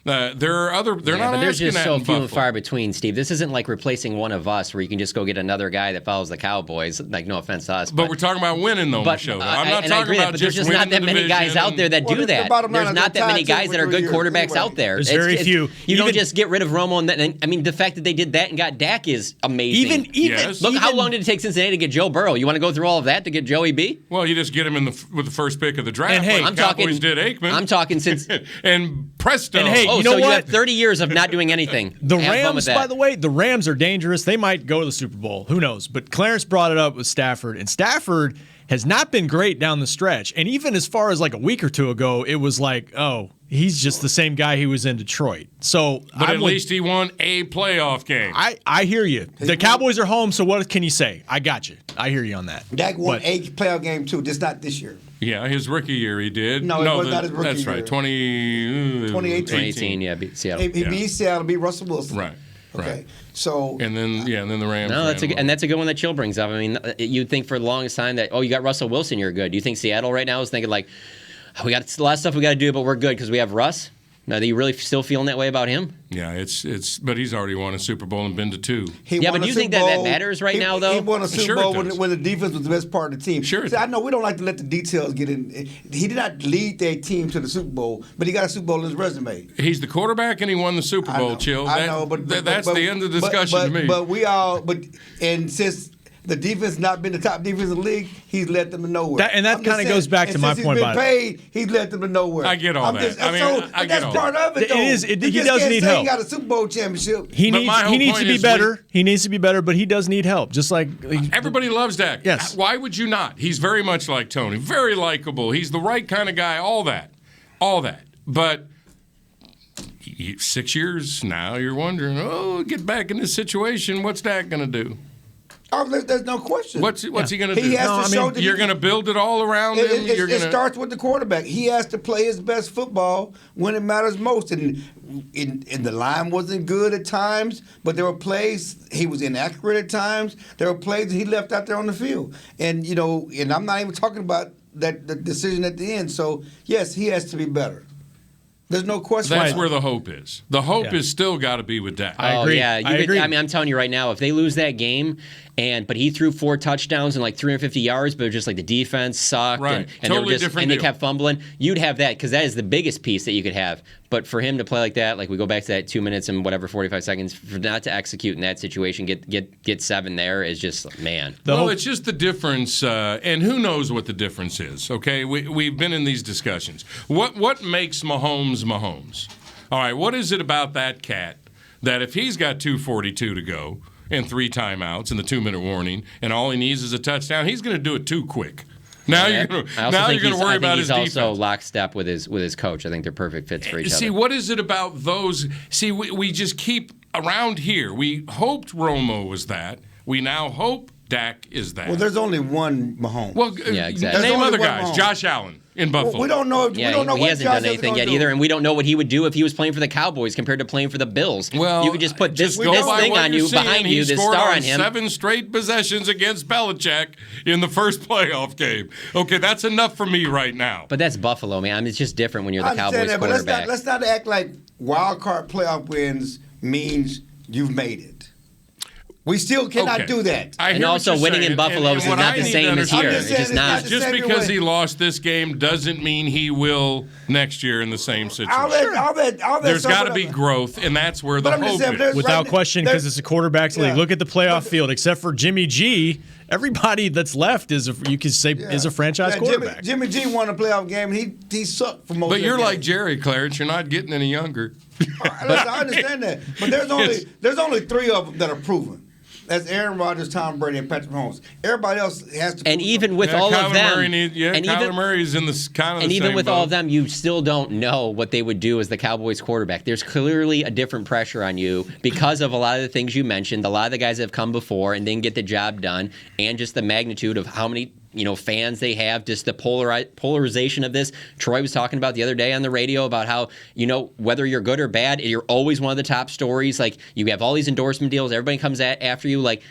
There are other. They're not asking that in Buffalo. There's just so few and far between, Steve. This isn't like replacing one of us, where you can just go get another guy that follows the Cowboys. Like, no offense to us, but we're talking about winning, though, Machota. I'm not talking about but there's just not that many guys out there that do that. There's not that many guys that are good quarterbacks out there. There's very few. You don't just get rid of Romo, and then I mean, the fact that they did that and got Dak is amazing. Look, how long did it take Cincinnati to get Joe Burrow? You want to go through all of that to get Joey B? Well, you just get him with the first pick of the draft. And hey, like Cowboys did Aikman. I'm talking since and presto. And hey, you know what? You have 30 years of not doing anything. The Rams, by the way, the Rams are dangerous. They might go to the Super Bowl. Who knows? But Clarence brought it up with Stafford, and Stafford has not been great down the stretch. And even as far as like a week or two ago, it was like, oh, he's just the same guy he was in Detroit. So, but at least he won a playoff game. I hear you. The Cowboys are home, so what can you say? I got you. I hear you on that. Dak won a playoff game too, just not this year. Yeah, his rookie year he did. No, it was not his rookie year. That's right. 2018. Yeah, beat Seattle. He beat Seattle, beat Russell Wilson. Right. Okay. Right. So and then the Rams. No, that's a good one that Chill brings up. I mean, you'd think for the longest time that you got Russell Wilson, you're good. Do you think Seattle right now is thinking like, we got a lot of stuff we got to do, but we're good because we have Russ? Now, are you really still feeling that way about him? Yeah, but he's already won a Super Bowl and been to 2. But do you think that matters right now, though? He won a Super Bowl when the defense was the best part of the team. Sure. See, I know we don't like to let the details get in. He did not lead their team to the Super Bowl, but he got a Super Bowl in his resume. He's the quarterback and he won the Super Bowl, Chill. I know, but that's the end of the discussion to me. And since the defense not been the top defense in the league, he's led them to nowhere. That kind of goes back to my point about it. Since he's been paid, he's led them to nowhere. I get all that. That's part of it, though. He does need help. He got a Super Bowl championship. He needs to be better. He needs to be better, but he does need help. Just like everybody loves Dak. Yes. Why would you not? He's very much like Tony. Very likable. He's the right kind of guy. All that. But 6 years now, you're wondering, get back in this situation. What's Dak going to do? Oh, there's no question. What's he going to do? He has to show that you're going to build it all around him. It starts with the quarterback. He has to play his best football when it matters most. And the line wasn't good at times, but there were plays he was inaccurate at times. There were plays that he left out there on the field. And and I'm not even talking about the decision at the end. So yes, he has to be better. There's no question. That's where the hope is. The hope is still got to be with Dak. I agree. I agree. I mean, I'm telling you right now, if they lose that game, but he threw 4 touchdowns and like 350 yards, but just like the defense sucked, right. and Totally they kept fumbling, you'd have that because that is the biggest piece that you could have. But for him to play like that, like we go back to that 2 minutes and 45 seconds, for not to execute in that situation, get 7 there is just, man. Well, it's just the difference, and who knows what the difference is, okay? We've been in these discussions. What makes Mahomes Mahomes? All right, what is it about that cat that if he's got 2:42 to go and 3 timeouts and the 2-minute warning and all he needs is a touchdown, he's going to do it too quick. Now you're going to worry about his defense. He's also lockstep with his coach. I think they're perfect fits for each other. See, what is it about those? See, we just keep around here. We hoped Romo was that. We now hope Dak is that. Well, there's only one Mahomes. Well, exactly. Name other guys. Mahomes. Josh Allen in Buffalo. Well, we don't know. Yeah, we don't know he what hasn't done anything yet either, and we don't know what he would do if he was playing for the Cowboys compared to playing for the Bills. Well, you could just put this thing on you, behind you, this star on him. 7 straight possessions against Belichick in the first playoff game. Okay, that's enough for me right now. But that's Buffalo, man. I mean, it's just different when you're the Cowboys quarterback. Let's not act like wild card playoff wins means you've made it. We still cannot do that. And also, winning in Buffalo is not the same as here. It's just not. Just because he lost this game doesn't mean he will next year in the same situation. There's got to be growth, and that's where the hope is. Without question, because it's a quarterback's league. Look at the playoff field. Except for Jimmy G, everybody that's left is a franchise quarterback. Jimmy G won a playoff game. He sucked for most. But you're of the like game. Jerry, Clarence. You're not getting any younger. I understand that, but there's only 3 of them that are proven. That's Aaron Rodgers, Tom Brady, and Patrick Mahomes. Everybody else has to. And even with all of them, Kyler Murray's in the kind of. And the even same with boat. all of them, you still don't know what they would do as the Cowboys quarterback. There's clearly a different pressure on you because of a lot of the things you mentioned. A lot of the guys that have come before and didn't get the job done, and just the magnitude of how many fans they have, just the polarization of this. Troy was talking about the other day on the radio about how, whether you're good or bad, you're always one of the top stories. Like, you have all these endorsement deals. Everybody comes after you. Like,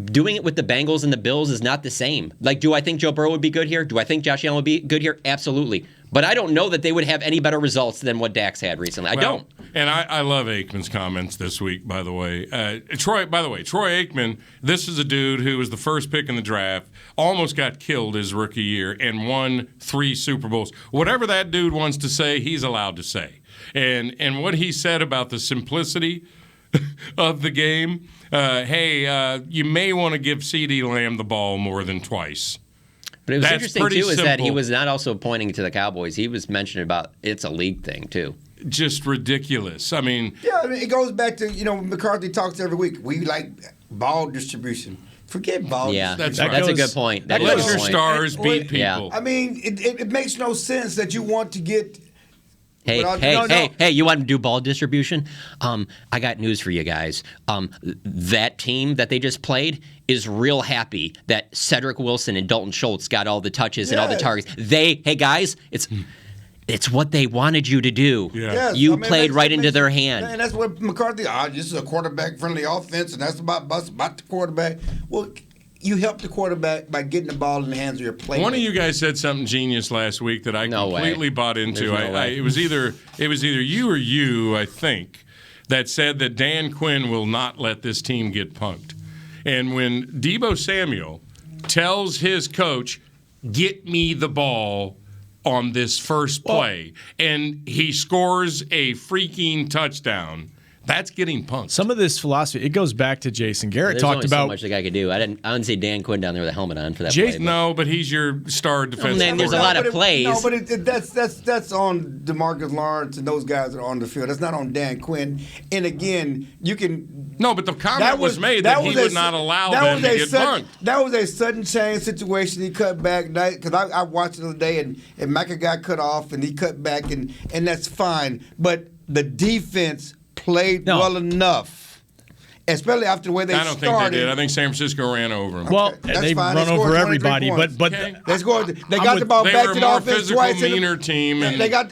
doing it with the Bengals and the Bills is not the same. Like, do I think Joe Burrow would be good here? Do I think Josh Allen would be good here? Absolutely. But I don't know that they would have any better results than what Dak's had recently. I don't. And I love Aikman's comments this week, by the way. Troy Aikman, this is a dude who was the first pick in the draft, almost got killed his rookie year, and won 3 Super Bowls. Whatever that dude wants to say, he's allowed to say. And what he said about the simplicity of the game, you may want to give CeeDee Lamb the ball more than twice. But it was interesting, too, is that he was not also pointing to the Cowboys. He was mentioning about it's a league thing, too. Just ridiculous. I mean, it goes back to, McCarthy talks every week. We like ball distribution. Forget ball distribution. That's a good point. Let your stars beat people. Yeah. I mean, it makes no sense that you want to get. Hey, you want to do ball distribution? I got news for you guys. That team that they just played is real happy that Cedric Wilson and Dalton Schultz got all the touches and all the targets. It's what they wanted you to do. Yeah. Yes, you played right into their hand. And that's what McCarthy, this is a quarterback-friendly offense, and that's about the quarterback. Well, you help the quarterback by getting the ball in the hands of your playmaker. One of you guys said something genius last week that I completely bought into. It was either you or you, I think, that said that Dan Quinn will not let this team get punked. And when Deebo Samuel tells his coach, "Get me the ball on this first play," and he scores a freaking touchdown, that's getting punked. Some of this philosophy, it goes back to Jason Garrett. Talked about so much the guy could do. I didn't see Dan Quinn down there with a helmet on for that play. No, but he's your star defensive. And there's a lot of plays. No, but that's on DeMarcus Lawrence and those guys that are on the field. That's not on Dan Quinn. And again, you can. No, but the comment was made that he would not allow them to get punked. That was a sudden change situation. He cut back because I watched it the other day and Micah got cut off and he cut back and that's fine. But the defense played well enough especially after the way they started. I don't think they did. I think San Francisco ran over them. Well, they run over everybody, but they scored. They got the ball back to the offense twice. They were a more physical, meaner team. They got.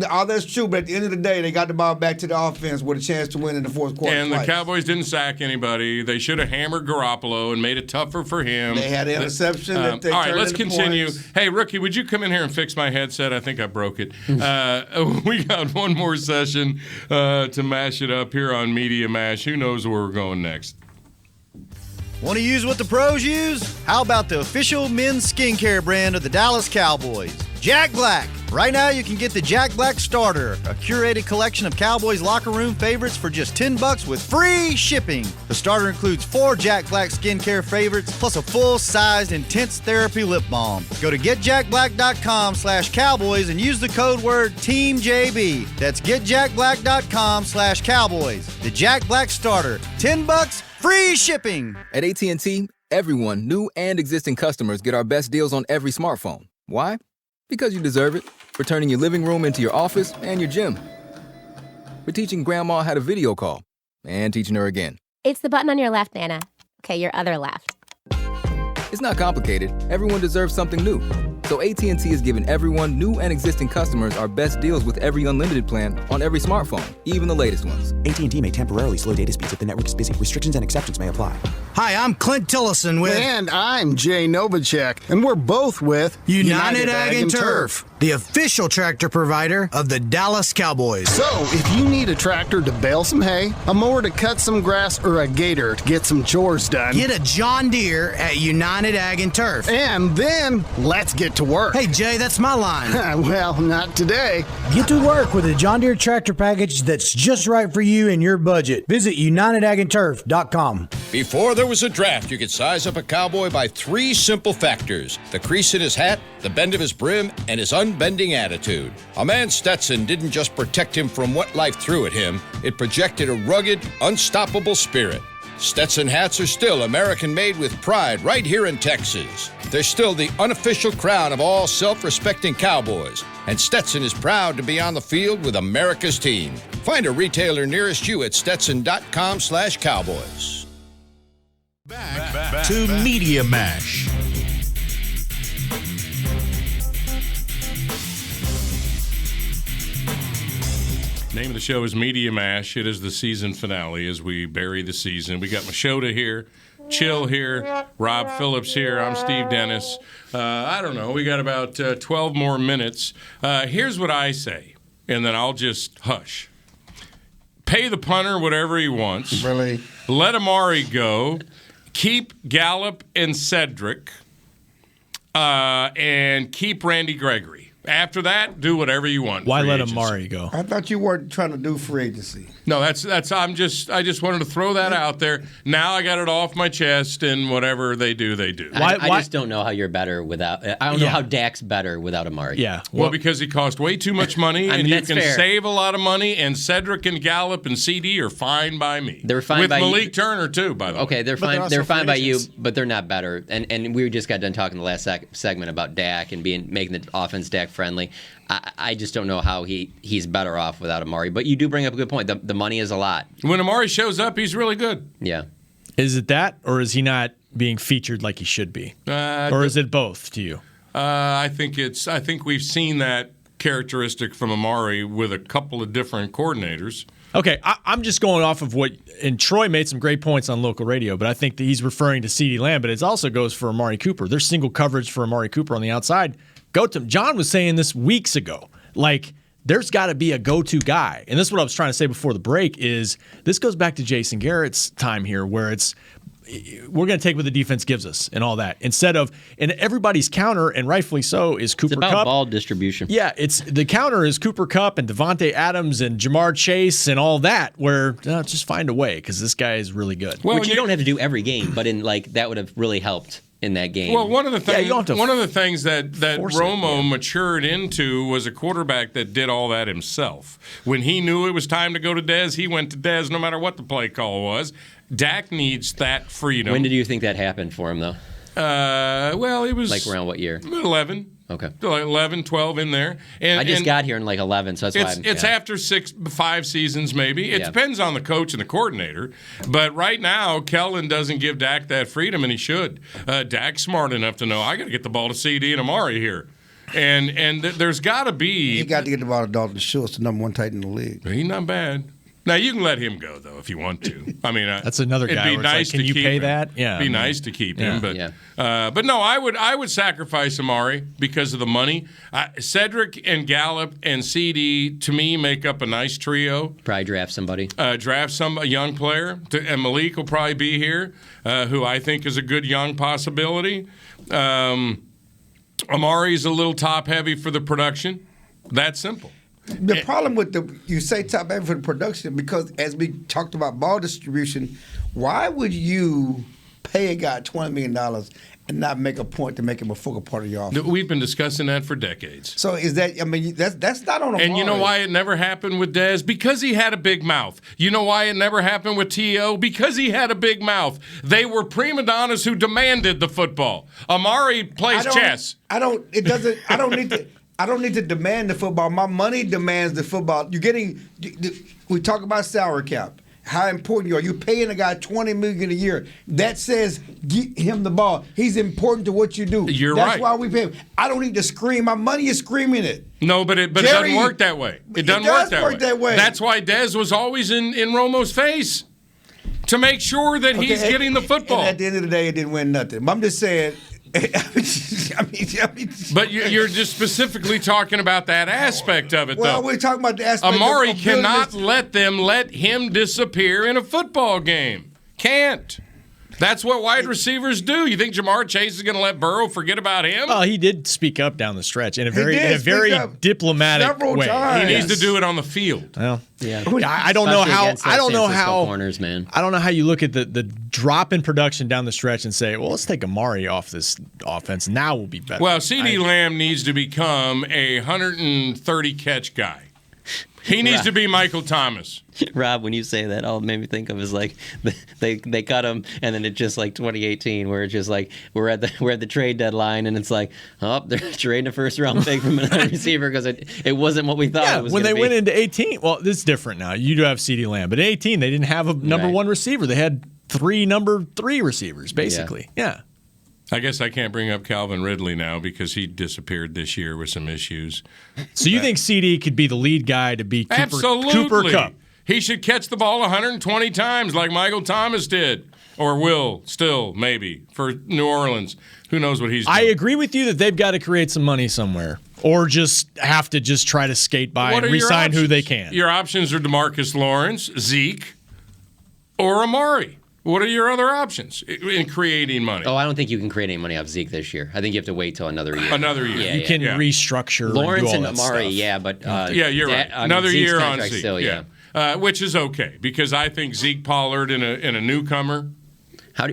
All that's true, but at the end of the day, they got the ball back to the offense with a chance to win in the fourth quarter. And twice. The Cowboys didn't sack anybody. They should have hammered Garoppolo and made it tougher for him. They had an interception. That they all right, turned let's into continue. points. Hey, rookie, would you come in here and fix my headset? I think I broke it. We got one more session to mash it up here on Media Mash. Who knows where we're going next? Want to use what the pros use? How about the official men's skincare brand of the Dallas Cowboys, Jack Black? Right now, you can get the Jack Black Starter, a curated collection of Cowboys locker room favorites for just $10 with free shipping. The starter includes 4 Jack Black skincare favorites, plus a full-sized intense therapy lip balm. Go to getjackblack.com/Cowboys and use the code word TEAMJB. That's getjackblack.com/Cowboys. The Jack Black Starter, $10, free shipping. At AT&T, everyone, new and existing customers, get our best deals on every smartphone. Why? Because you deserve it. For turning your living room into your office and your gym. For teaching Grandma how to video call and teaching her again. It's the button on your left, Nana. Okay, your other left. It's not complicated. Everyone deserves something new. So AT&T is giving everyone, new and existing customers, our best deals with every unlimited plan on every smartphone, even the latest ones. AT&T may temporarily slow data speeds if the network is busy. Restrictions and exceptions may apply. Hi, I'm Clint Tillison with... And I'm Jay Novacek, and we're both with... United Ag and Turf, the official tractor provider of the Dallas Cowboys. So, if you need a tractor to bale some hay, a mower to cut some grass, or a gator to get some chores done... Get a John Deere at United Ag and Turf. And then, let's get to work. Hey, Jay, that's my line. Well, not today. Get to work with a John Deere tractor package that's just right for you and your budget. Visit UnitedAgAndTurf.com. Before there was a draft, you could size up a cowboy by 3 simple factors: the crease in his hat, the bend of his brim, and his unbending attitude. A man's Stetson didn't just protect him from what life threw at him, it projected a rugged, unstoppable spirit. Stetson hats are still American-made with pride right here in Texas. They're still the unofficial crown of all self-respecting cowboys, and Stetson is proud to be on the field with America's team. Find a retailer nearest you at stetson.com/cowboys. Back to Media Mash. Name of the show is Media Mash. It is the season finale as we bury the season. We got Machota here, Chill here, Rob Phillips here. I'm Steve Dennis. I don't know. We got about 12 more minutes. Here's what I say, and then I'll just hush. Pay the punter whatever he wants. Really? Let Amari go. Keep Gallup and Cedric. And keep Randy Gregory. After that, do whatever you want. Why let Amari go? I thought you weren't trying to do free agency. No, I just wanted to throw that out there. Now I got it off my chest, and whatever they do, they do. I just don't know how you're better without. I don't know how Dak's better without Amari. Yeah. Well, because he cost way too much money, and you can save a lot of money. And Cedric and Gallup and CD are fine by me. They're fine with by Malik Turner too. By the way, okay, they're fine. They're fine by you, but they're not better. And we just got done talking the last segment about Dak and making the offense Dak friendly. I just don't know how he's better off without Amari. But you do bring up a good point. The money is a lot. When Amari shows up, he's really good. Yeah. Is it that, or is he not being featured like he should be? Or is it both to you? I think we've seen that characteristic from Amari with a couple of different coordinators. Okay, I'm just going off of what, and Troy made some great points on local radio, but I think that he's referring to CeeDee Lamb, but it also goes for Amari Cooper. There's single coverage for Amari Cooper on the outside. John was saying this weeks ago. Like, there's got to be a go-to guy. And this is what I was trying to say before the break is this goes back to Jason Garrett's time here where we're going to take what the defense gives us and all that. Instead of, and everybody's counter, and rightfully so, is Cooper Kupp. It's about ball distribution. Yeah, the counter is Cooper Kupp and Devontae Adams and Jamar Chase and all that, where just find a way because this guy is really good. Well, which you don't have to do every game, but that would have really helped in that game. Well, one of the things that Romo matured into was a quarterback that did all that himself. When he knew it was time to go to Dez, he went to Dez no matter what the play call was. Dak needs that freedom. When did you think that happened for him, though? Well, it was like around what year? 11. Okay. Like 11, 12 in there. And I just got here in like 11, so that's why it's after 5 seasons maybe. It depends on the coach and the coordinator. But right now, Kellen doesn't give Dak that freedom, and he should. Dak's smart enough to know, I got to get the ball to CD and Amari here. And there's got to be. He got to get the ball to Dalton Schultz, the number 1 tight end in the league. He's not bad. Now, you can let him go, though, if you want to. I mean, that's another guy. It'd be nice can to you keep pay him. that? Yeah. It'd be nice to keep him. But no, I would sacrifice Amari because of the money. Cedric and Gallup and CD, to me, make up a nice trio. Probably draft somebody. A young player. And Malik will probably be here, who I think is a good young possibility. Amari's a little top-heavy for the production. That's simple. The problem with you say top heavy for the production, because as we talked about ball distribution, why would you pay a guy $20 million and not make a point to make him a focal part of your offense? We've been discussing that for decades. So is that? I mean, that's not on. And you know why it never happened with Dez? Because he had a big mouth. You know why it never happened with T.O.? Because he had a big mouth. They were prima donnas who demanded the football. Amari plays chess. I don't need to demand the football. My money demands the football. You're getting. We talk about salary cap. How important you are. You're paying a guy $20 million a year. That says get him the ball. He's important to what you do. That's why we pay him. I don't need to scream. My money is screaming it. No, but it doesn't work that way. It doesn't work that way. That's why Dez was always in Romo's face to make sure that he's getting the football. And at the end of the day, it didn't win nothing. But I'm just saying. But you're just specifically talking about that aspect of it, though. Well, we're talking about the aspect Amari of cannot let him disappear in a football game. Can't. That's what wide receivers do. You think Jamar Chase is going to let Burrow forget about him? Oh, he did speak up down the stretch in a very diplomatic way. He needs to do it on the field. Well, yeah. I don't know how. I don't know how. Corners, man. I don't know how you look at the drop in production down the stretch and say, well, let's take Amari off this offense. Now we'll be better. Well, CeeDee Lamb needs to become a 130 catch guy. He needs to be Michael Thomas. Rob, when you say that, all it made me think of is like they cut him, and then it's just like 2018, where it's just like we're at the trade deadline, and it's like, oh, they're trading a first round pick from another receiver because it wasn't what we thought it was. When they be. went into 18, well, this is different now. You do have CeeDee Lamb, but in 18 they didn't have a number one receiver. They had 3 number 3 receivers basically. Yeah. I guess I can't bring up Calvin Ridley now because he disappeared this year with some issues. So you think CD could be the lead guy to be Cooper Kupp? He should catch the ball 120 times like Michael Thomas did, or will still maybe for New Orleans. Who knows what he's doing. I agree with you that they've got to create some money somewhere, or just have to just try to skate by and re-sign who they can. Your options are DeMarcus Lawrence, Zeke, or Amari. What are your other options in creating money? Oh, I don't think you can create any money off Zeke this year. I think you have to wait till another year. Another year. You can restructure Lawrence and do all and that Amari, stuff. yeah, but you're right. Another Zeke's year on Zeke, still, which is okay because I think Zeke Pollard in a newcomer.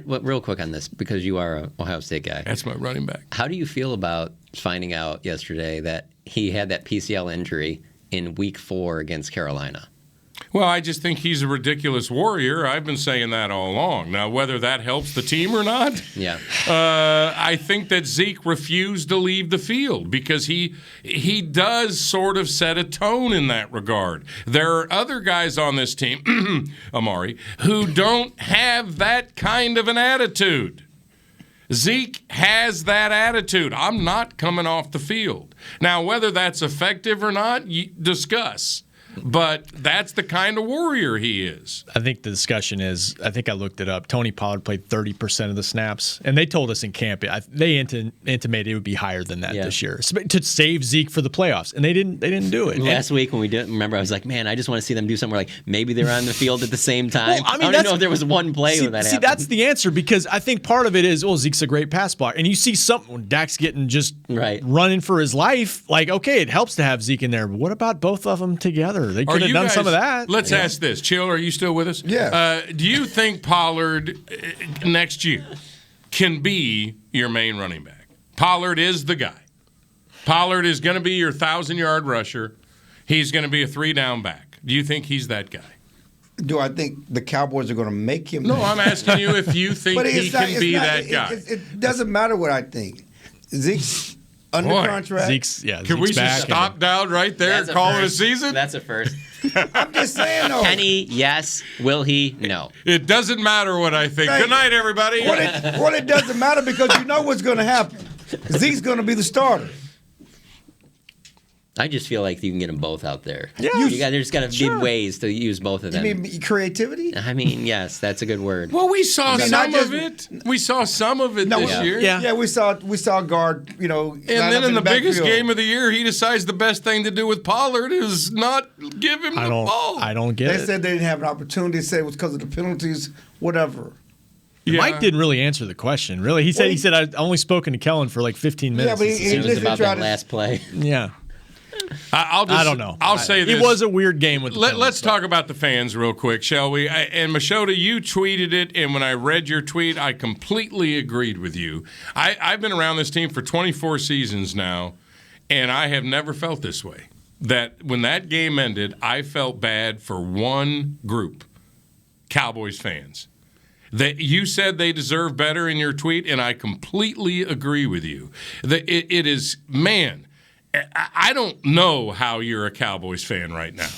Real quick on this, because you are an Ohio State guy. That's my running back. How do you feel about finding out yesterday that he had that PCL injury in Week 4 against Carolina? Well, I just think he's a ridiculous warrior. I've been saying that all along. Now, whether that helps the team or not, I think that Zeke refused to leave the field because he does sort of set a tone in that regard. There are other guys on this team, Amari, who don't have that kind of an attitude. Zeke has that attitude. I'm not coming off the field. Now, whether that's effective or not, discuss. But that's the kind of warrior he is. I think the discussion is, I think I looked it up, Tony Pollard played 30% of the snaps. And they told us in camp, they intimated it would be higher than that this year to save Zeke for the playoffs. And they didn't do it. Last week when we didn't remember, I was like, man, I just want to see them do something where like maybe they're on the field at the same time. Well, I don't even know if there was one play where that happened. That's the answer, because I think part of it is, Zeke's a great pass blocker. And you see something when Dak's getting just running for his life, like, okay, it helps to have Zeke in there. But what about both of them together? They could have done some of that. Let's ask this. Chill, are you still with us? Yeah. Do you think Pollard next year can be your main running back? Pollard is the guy. Pollard is going to be your 1,000-yard rusher. He's going to be a 3-down back. Do you think he's that guy? Do I think the Cowboys are going to make him? No, I'm asking you if you think he can be that guy. It doesn't matter what I think. Zeke under Boy, contract. Can we just stop down right there and call it a season? That's a first. I'm just saying, though. Kenny, yes. Will he? No. It doesn't matter what I think. Hey, Good night, everybody. Well, it doesn't matter because you know what's going to happen. Zeke's going to be the starter. I just feel like you can get them both out there. Yeah. There's got to be ways to use both of them. You mean creativity? I mean, yes, that's a good word. Well, we saw some of it. We saw some of it this year. Yeah, we saw guard, And then in the biggest game of the year, he decides the best thing to do with Pollard is not give him the ball. I don't get They it. said they didn't have an opportunity. They said it was because of the penalties, whatever. Mike didn't really answer the question. Really, he said I'd only spoken to Kellen for like 15 minutes. Yeah, but it was about that last play. Yeah. I don't know. I'll say this. It was a weird game with the Let's talk about the fans real quick, shall we? And Machota, you tweeted it, and when I read your tweet, I completely agreed with you. I've been around this team for 24 seasons now, and I have never felt this way. That when that game ended, I felt bad for one group, Cowboys fans. You said they deserve better in your tweet, and I completely agree with you. It is, man, I don't know how you're a Cowboys fan right now.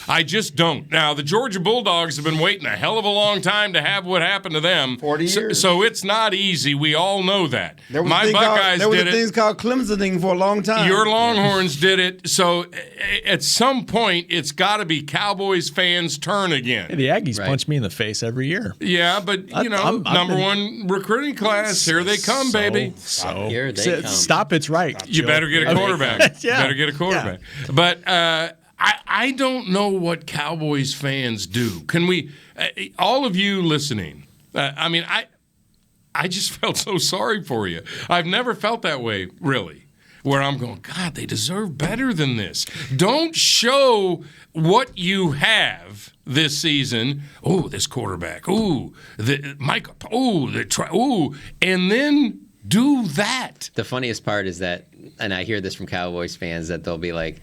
I just don't. Now, the Georgia Bulldogs have been waiting a hell of a long time to have what happened to them. 40 years. So it's not easy. We all know that. My Buckeyes did it. There were things called Clemsoning for a long time. Your Longhorns did it. So at some point, it's got to be Cowboys fans' turn again. Hey, the Aggies punch me in the face every year. Yeah, but, number one recruiting class, here they come, baby. Here they come. Stop, it's right. You better get a quarterback. Yeah. You better get a quarterback. Yeah. But I don't know what Cowboys fans do. Can we, all of you listening, I just felt so sorry for you. I've never felt that way, really, where I'm going, God, they deserve better than this. Don't show what you have this season. Oh, this quarterback. Oh, Mike. Oh, and then do that. The funniest part is that, and I hear this from Cowboys fans, that they'll be like,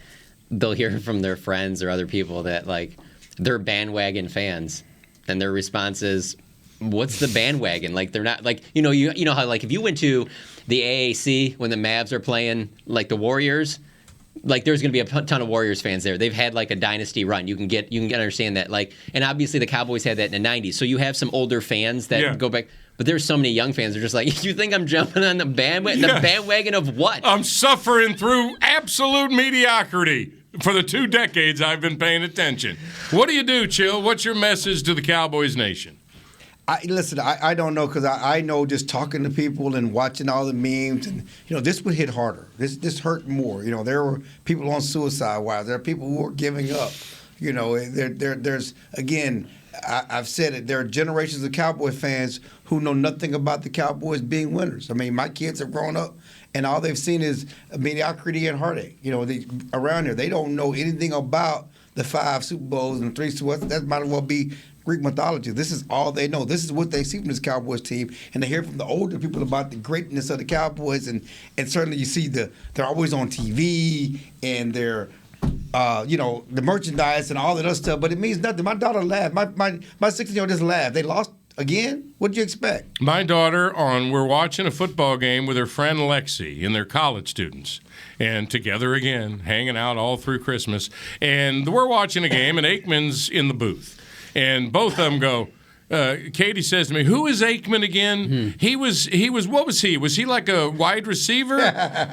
they'll hear from their friends or other people that, like, they're bandwagon fans. And their response is, what's the bandwagon? Like, they're not, like, you know how, like, if you went to the AAC when the Mavs are playing, like, the Warriors, like, there's going to be a ton of Warriors fans there. They've had, like, a dynasty run. You can understand that. Like, and obviously the Cowboys had that in the 90s. So you have some older fans that go back. But there's so many young fans that are just like, you think I'm jumping on the bandwagon? The bandwagon of what? I'm suffering through absolute mediocrity for the 2 decades I've been paying attention. What do you do, Chill? What's your message to the Cowboys Nation? I don't know, because I know just talking to people and watching all the memes, and this would hit harder. This hurt more. There were people on suicide watch. There are people who are giving up. There's again. I've said it. There are generations of Cowboy fans who know nothing about the Cowboys being winners. I mean, my kids have grown up, and all they've seen is mediocrity and heartache. Around here, they don't know anything about the 5 Super Bowls and 3 Super Bowls. That might as well be Greek mythology. This is all they know. This is what they see from this Cowboys team, and they hear from the older people about the greatness of the Cowboys. And certainly, you see they're always on TV, and they're the merchandise and all that other stuff, but it means nothing. My daughter laughed. My 16-year-old just laughed. They lost again? What'd you expect? My daughter, we're watching a football game with her friend Lexi and their college students, and together again, hanging out all through Christmas. And we're watching a game, and Aikman's in the booth. And both of them go, Katie says to me, who is Aikman again? He was, what was he? Was he like a wide receiver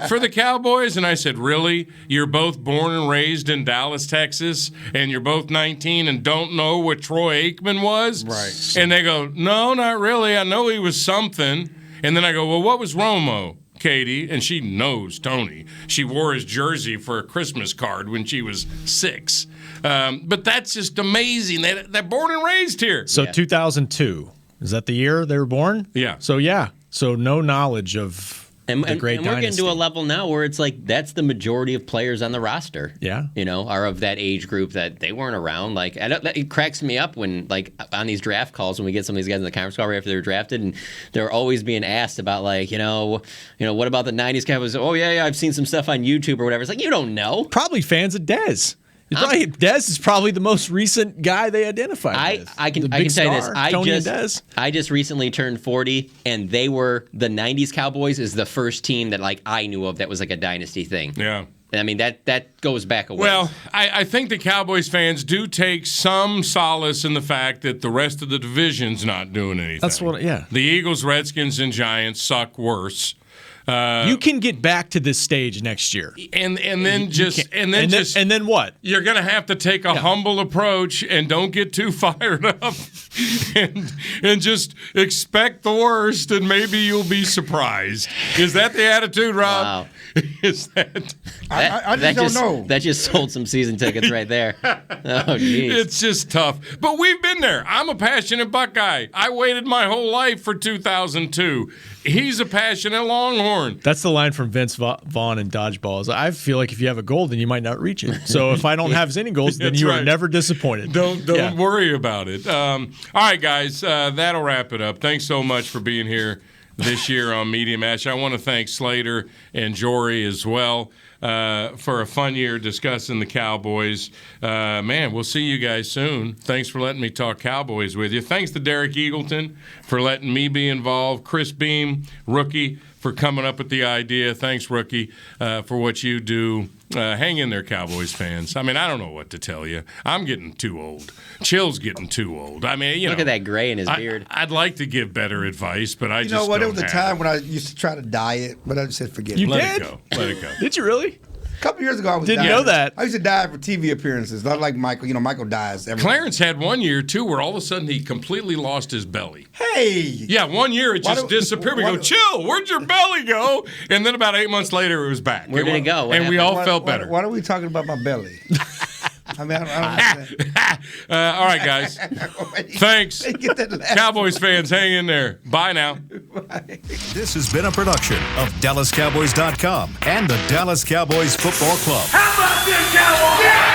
for the Cowboys? And I said, really? You're both born and raised in Dallas, Texas, and you're both 19 and don't know what Troy Aikman was? Right. And they go, no, not really. I know he was something. And then I go, well, what was Romo, Katie? And she knows Tony. She wore his jersey for a Christmas card when she was 6. But that's just amazing. They're born and raised here. So 2002, is that the year they were born? Yeah. So no knowledge of the great and we're dynasty. getting to a level now where it's like that's the majority of players on the roster. Yeah. Are of that age group that they weren't around. Like, it cracks me up when, like, on these draft calls when we get some of these guys in the conference call right after they're drafted, and they're always being asked about, like, what about the 90s Cowboys? Oh, yeah, I've seen some stuff on YouTube or whatever. It's like, you don't know. Probably fans of Dez. Dez is probably the most recent guy they identified with. I can tell you this. I just recently turned 40, and they were the 90s Cowboys is the first team that I knew of that was like a dynasty thing. Yeah. I mean, that goes back a ways. Well, I think the Cowboys fans do take some solace in the fact that the rest of the division's not doing anything. That's what, yeah. The Eagles, Redskins, and Giants suck worse. You can get back to this stage next year, and then what? You're going to have to take a humble approach and don't get too fired up, and just expect the worst, and maybe you'll be surprised. Is that the attitude, Rob? Wow. Is that? I just don't know. That just sold some season tickets right there. Oh, geez. It's just tough. But we've been there. I'm a passionate Buckeye. I waited my whole life for 2002. He's a passionate Longhorn. That's the line from Vince Vaughn in Dodgeballs. I feel like if you have a goal, then you might not reach it. So if I don't have any goals, then you are never disappointed. Don't worry about it. All right, guys, that'll wrap it up. Thanks so much for being here this year on Media Mash. I want to thank Slater and Jory as well for a fun year discussing the Cowboys. Man, we'll see you guys soon. Thanks for letting me talk Cowboys with you. Thanks to Derek Eagleton for letting me be involved. Chris Beam, rookie, for coming up with the idea. Thanks, rookie, for what you do. Hang in there, Cowboys fans. I mean, I don't know what to tell you. I'm getting too old. Chill's getting too old. I mean, look at that gray in his beard. I'd like to give better advice, but I just know what? don't There was a time when I used to try to diet, but I just said forget it. Let it go. Let it go. Did you really? A couple years ago, I was Didn't dying. know that. I used to diet for TV appearances. Not like Michael. Michael dies every Clarence had 1 year, too, where all of a sudden he completely lost his belly. Hey! Yeah, 1 year it just disappeared. We go, chill, where'd your belly go? And then about 8 months later, it was back. Where did it go? What and we happened? all felt better. Why are we talking about my belly? I mean, I don't all right, guys. Thanks. Cowboys fans, hang in there. Bye now. This has been a production of DallasCowboys.com and the Dallas Cowboys Football Club. How about this, Cowboys? Yeah!